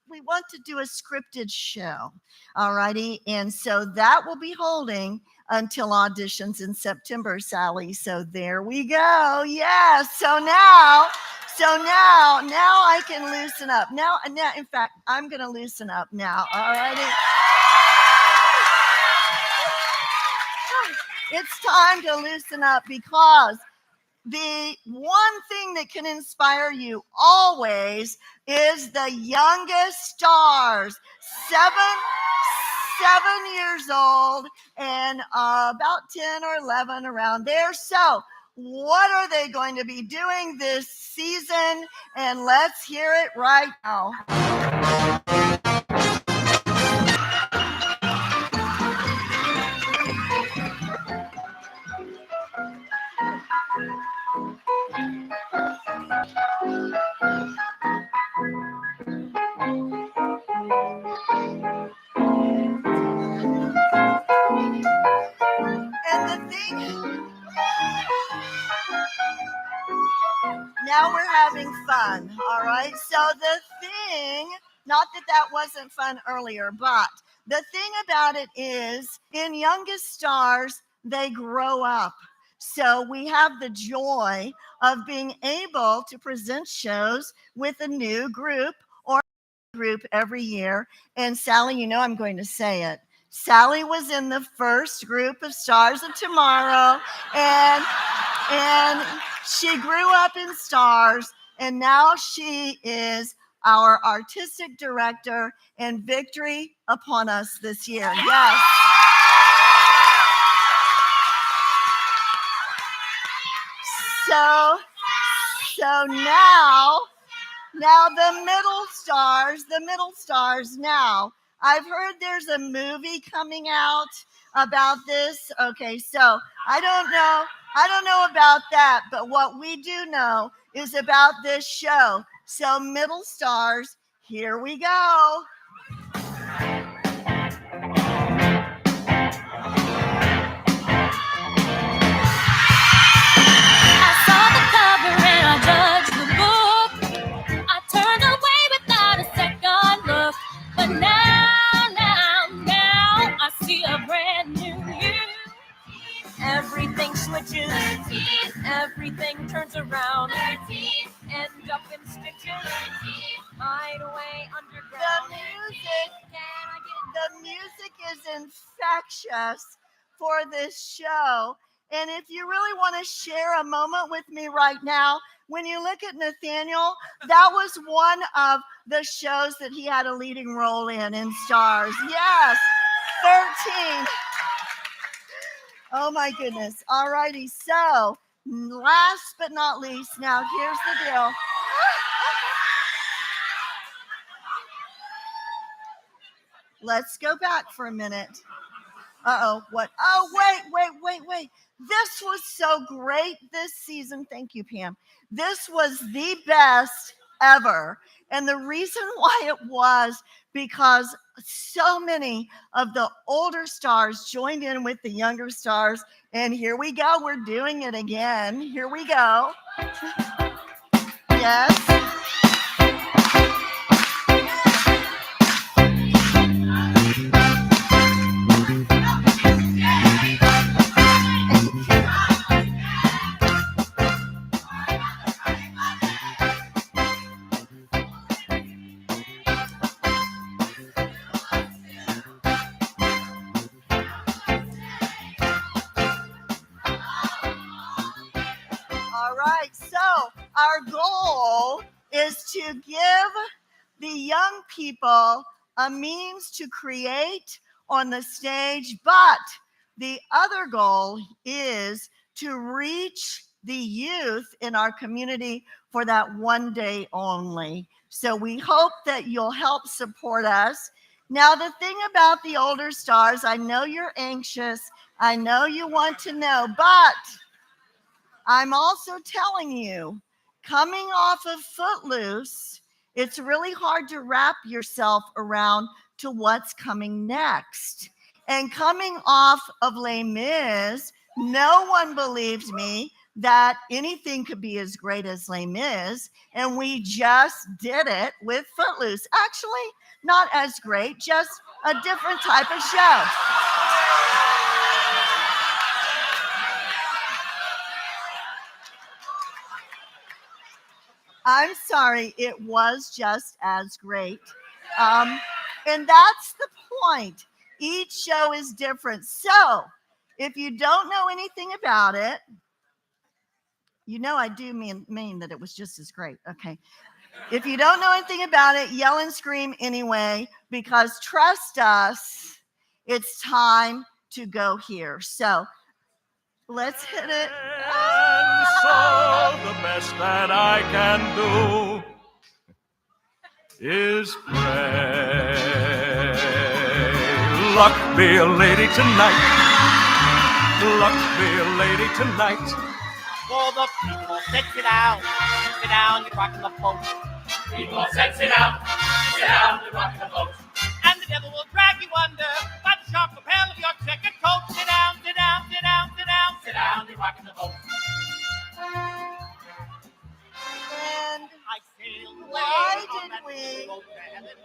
we want to do a scripted show. All righty. And so that will be holding until auditions in September, Sally. So there we go. Yes. So now I can loosen up. Now, in fact, I'm going to loosen up now. All righty. It's time to loosen up because the one thing that can inspire you always is the youngest stars, seven years old and about 10 or 11 around there. So what are they going to be doing this season? And let's hear it right now. Now we're having fun, all right? So the thing, not that that wasn't fun earlier, but the thing about it is in youngest stars, they grow up. So we have the joy of being able to present shows with a new group or group every year. And Sally, you know I'm going to say it. Sally was in the first group of Stars of Tomorrow, and she grew up in Stars, and now she is our artistic director, and victory upon us this year. Yes. So now the middle stars now. I've heard there's a movie coming out about this. Okay, so I don't know about that, but what we do know is about this show. So middle stars, here we go. I saw the cover and I judged the book. I turned away without a second look. But now I see a brand new you. Everything switches, everything turns around. End up in stitches, hide away underground. The music is infectious for this show. And if you really want to share a moment with me right now, when you look at Nathaniel, that was one of the shows that he had a leading role in Stars. Yes, 13. Oh my goodness. All righty. So last but not least, now here's the deal. Let's go back for a minute. Uh-oh, what? Oh, wait. This was so great this season. Thank you, Pam. This was the best ever. And the reason why it was because so many of the older stars joined in with the younger stars. And here we go. We're doing it again. Here we go. Yes. Our goal is to give the young people a means to create on the stage, but the other goal is to reach the youth in our community for that one day only. So we hope that you'll help support us. Now, the thing about the older stars, I know you're anxious. I know you want to know, but I'm also telling you, coming off of Footloose, it's really hard to wrap yourself around to what's coming next. And coming off of Les Mis, no one believed me that anything could be as great as Les Mis, and we just did it with Footloose. Actually, not as great, just a different type of show. I'm sorry, it was just as great. And that's the point. Each show is different. So if you don't know anything about it, you know I do mean that it was just as great. Okay. If you don't know anything about it, yell and scream anyway, because trust us, it's time to go here. So let's hit it. And so the best that I can do is pray. Luck be a lady tonight. Luck be a lady tonight. For the people said sit down, you're rocking the boat. People said sit down, you're rocking the boat. And the devil will drag you under by the sharp lapel of your checkered coat. Sit down, you're rocking the boat. And I sailed away why on that did boat to heaven.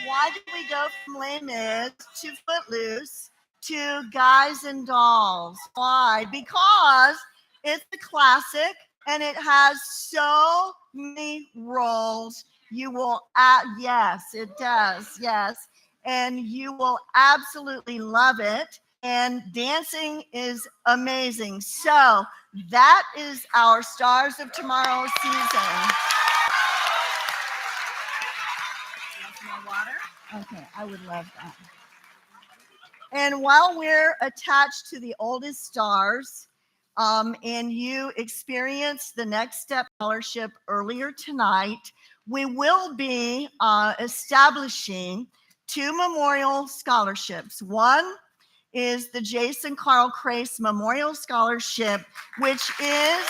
Why did we go from Les Mis to Footloose to Guys and Dolls? Why? Because it's a classic and it has so many roles. You will, yes, it does, yes. And you will absolutely love it. And dancing is amazing. So that is our Stars of Tomorrow season. More water? Okay, I would love that. And while we're attached to the oldest stars, and you experienced the Next Step Scholarship earlier tonight, we will be establishing 2 memorial scholarships. One is the Jason Carl Crace Memorial Scholarship, which is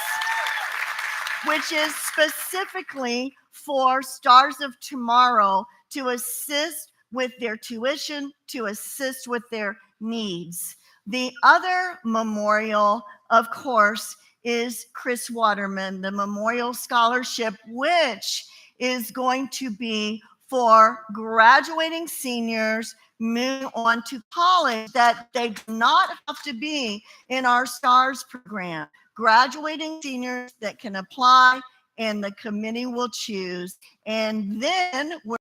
specifically for Stars of Tomorrow to assist with their tuition, to assist with their needs. The other memorial, of course, is Chris Waterman, the Memorial Scholarship, which is going to be for graduating seniors moving on to college, that they do not have to be in our STARS program. Graduating seniors that can apply, and the committee will choose. And then we're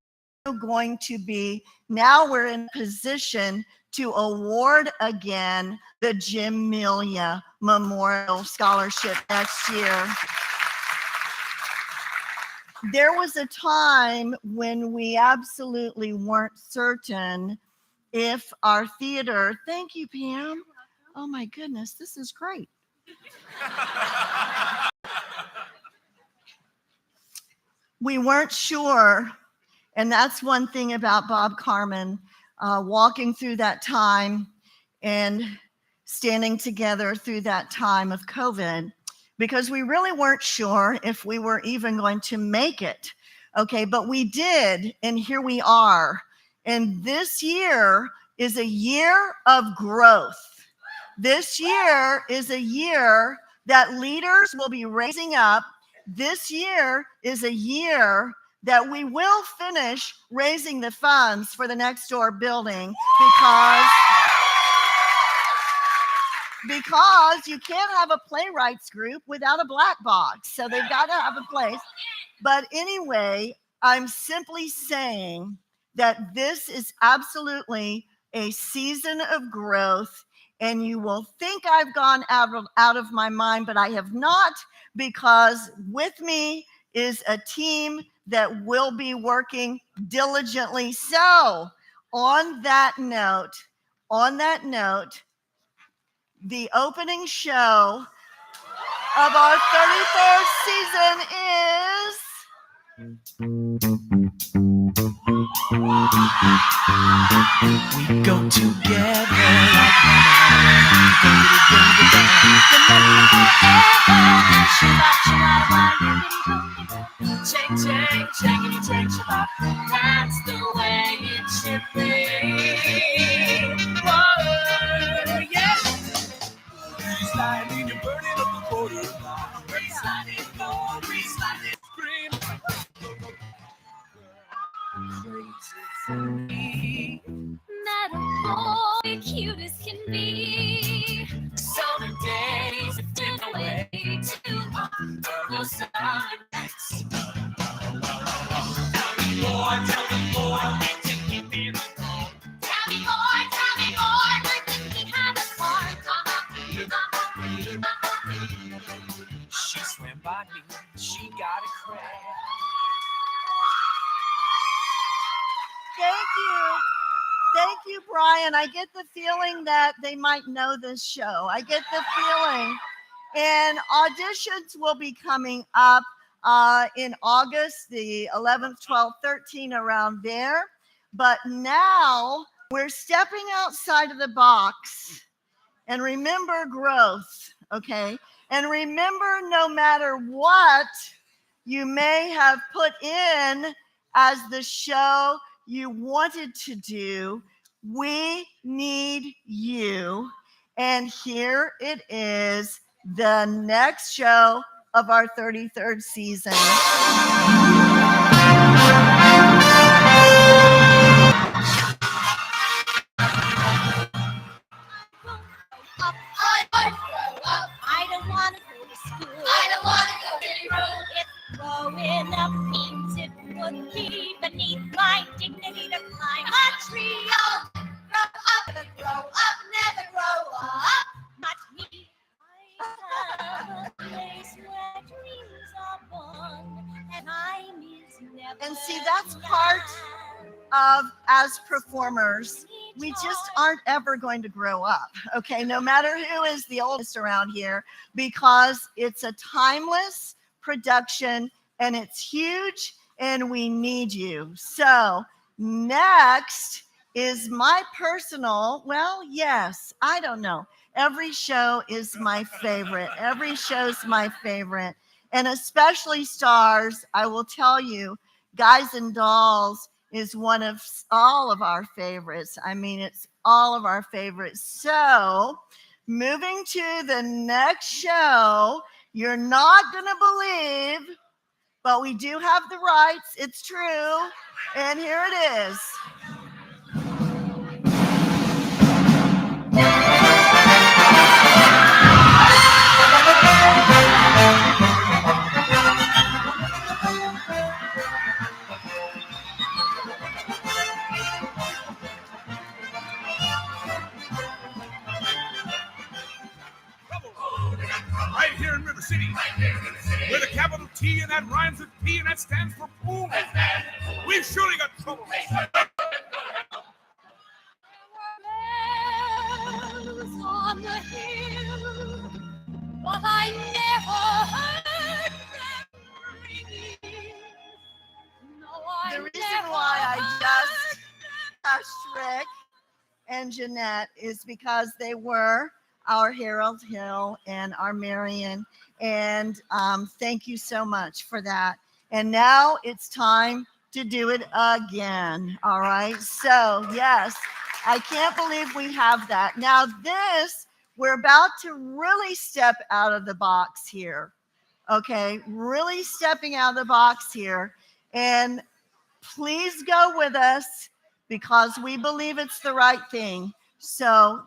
going to be, now we're in position to award again the Jim Melia Memorial Scholarship next year. There was a time when we absolutely weren't certain if our theater, thank you, Pam. Oh my goodness, this is great. We weren't sure, and that's one thing about Bob Carmen, walking through that time and standing together through that time of COVID, because we really weren't sure if we were even going to make it. Okay, but we did, and here we are. And this year is a year of growth. This year is a year that leaders will be raising up. This year is a year that we will finish raising the funds for the next door building, because you can't have a playwrights group without a black box. So they've got to have a place. But anyway, I'm simply saying that this is absolutely a season of growth, and you will think I've gone out of my mind, but I have not, because with me is a team that will be working diligently. So on that note, the opening show of our 33rd season is We go together Chang, chang, changity, chang, shabbat. That's the way it should be. Whoa, yeah. She swam by me, she got a crack. Thank you. Thank you, Brian. I get the feeling that they might know this show. I get the feeling. And auditions will be coming up in August, the 11th, 12th, 13th, around there. But now we're stepping outside of the box. And remember growth, okay? And remember, no matter what you may have put in as the show you wanted to do, we need you. And here it is, the next show of our 33rd season. I don't want to go to school. I don't want to go to the road. If growing up means it would be beneath my dignity to climb a tree. I'll grow up and grow up, never grow up. Not me. I have a place where dreams are born, and time is never. And see, that's part of, as performers, we just aren't ever going to grow up, okay? No matter who is the oldest around here, because it's a timeless production and it's huge and we need you. So next is my personal, well, yes, I don't know. Every show is my favorite. Every show's my favorite. And especially Stars, I will tell you, Guys and Dolls is one of all of our favorites. I mean, it's all of our favorites. So moving to the next show, you're not going to believe, but we do have the rights. It's true. And here it is. Right here in River City, with a capital T and that rhymes with P and that stands for pool. We've surely got trouble. Bells on the hill, but I never heard them ringing. No, I The reason never why I heard just asked Rick and Jeanette is because they were our Harold Hill and our Marion. And thank you so much for that. And now it's time to do it again. All right. So yes, I can't believe we have that. Now this, we're about to really step out of the box here. Okay. Really stepping out of the box here. And please go with us because we believe it's the right thing. So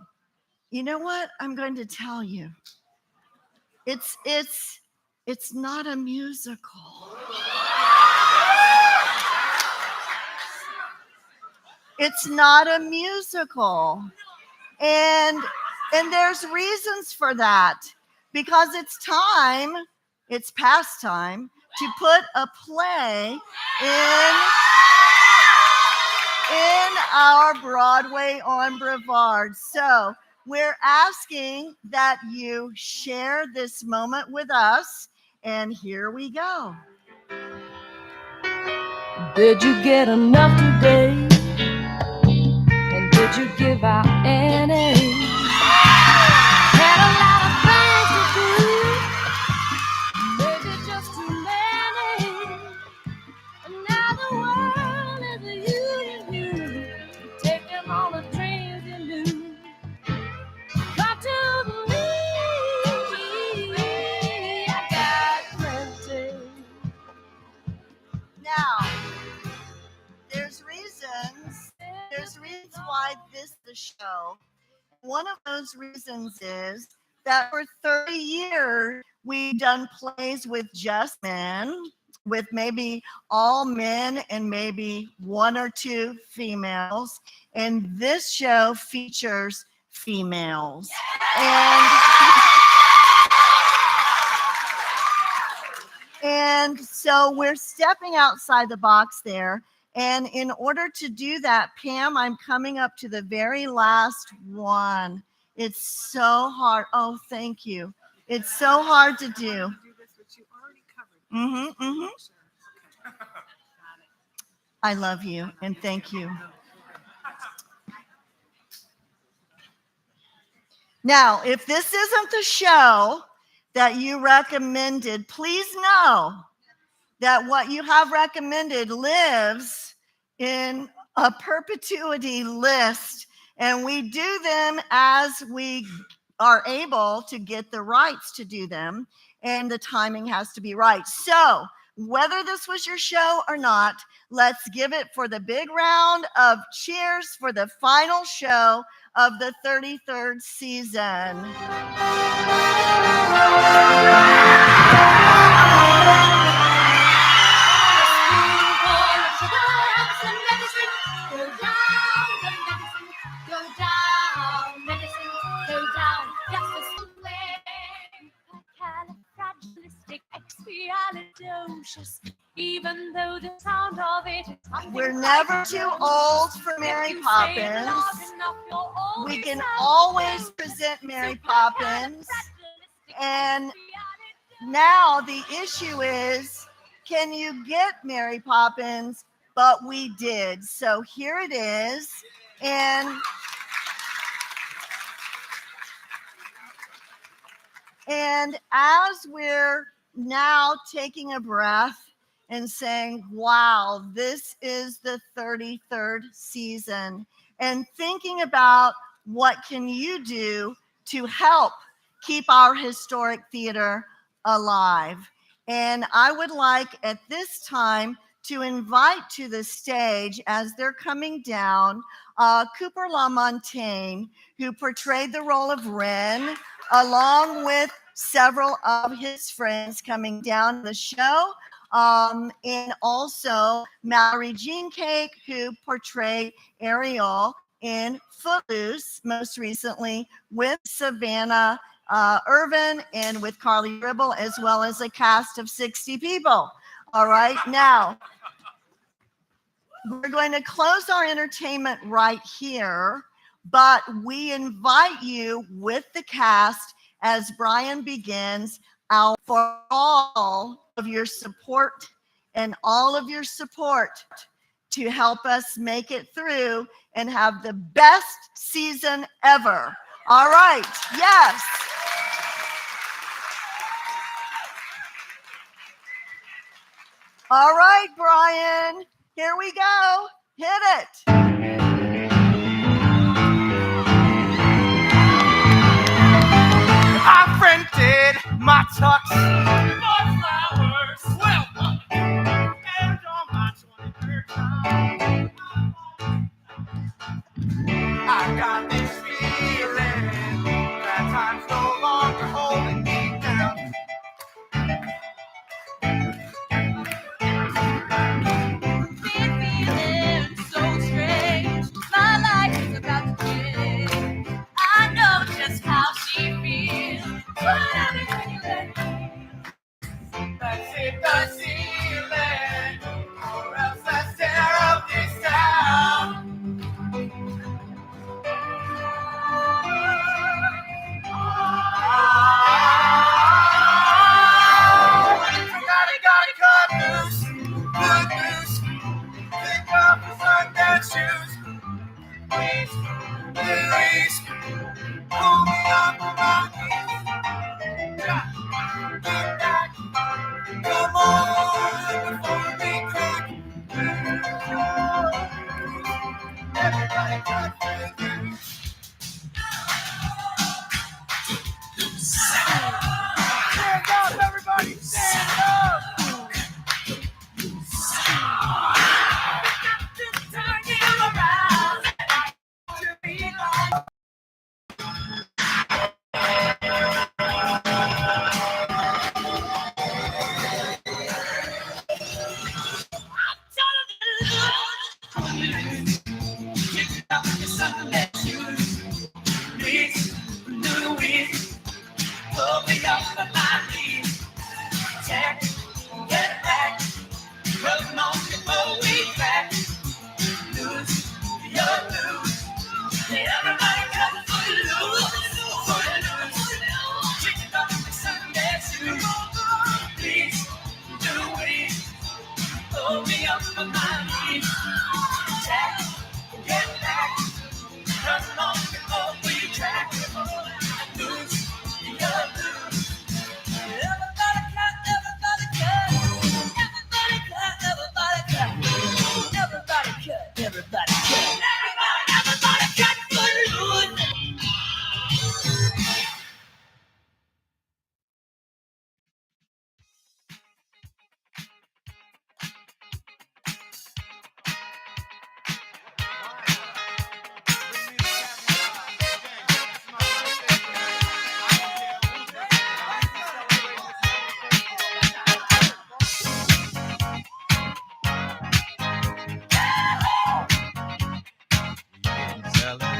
you know what? I'm going to tell you. It's not a musical. It's not a musical. And there's reasons for that. Because it's past time to put a play in our Broadway on Brevard. So we're asking that you share this moment with us, and here we go. Did you get enough today? And did you give out any? Had a lot of things to do, maybe just too many. And now the world is a you and you, take them all the dreams you knew. Got to believe I got plenty. Now, there's reasons why this is the show. One of those reasons is that for 30 years, We've done plays with just men, with maybe all men and maybe one or two females. And this show features females. And so we're stepping outside the box there. And in order to do that, Pam, I'm coming up to the very last one. It's so hard. Oh, thank you. It's so hard to do. I love you and thank you. Now, if this isn't the show that you recommended, please know that what you have recommended lives in a perpetuity list, and we do them as we are able to get the rights to do them, and the timing has to be right. So whether this was your show or not, let's give it for the big round of cheers for the final show of the 33rd season. Even though the sound of it is We're never too old for Mary Poppins. We can always present Mary Poppins. And now the issue is, can you get Mary Poppins? But we did. So here it is. And as we're now taking a breath and saying, wow, this is the 33rd season, and thinking about what can you do to help keep our historic theater alive. And I would like at this time to invite to the stage, as they're coming down, Cooper LaMontagne, who portrayed the role of Wren, along with several of his friends coming down the show, and also Mallory Jean Cake, who portrayed Ariel in Footloose, most recently with Savannah Irvin and with Carly Ribble, as well as a cast of 60 people. All right, now we're going to close our entertainment right here, but we invite you with the cast as Brian begins for all of your support and all of your support to help us make it through and have the best season ever. All right, yes. All right, Brian, here we go. Hit it. I printed my tux, my flowers, well, and on my 23rd time. I got this feeling that time's no longer holding me down. Been feeling so strange. My life is about to change. I know just how she feels. But when you let me, Let's hit the ceiling, or else let's tear up this town. Somebody gotta cut loose, good news. Pick up the Sunday shoes. Please, pull me up on my knees.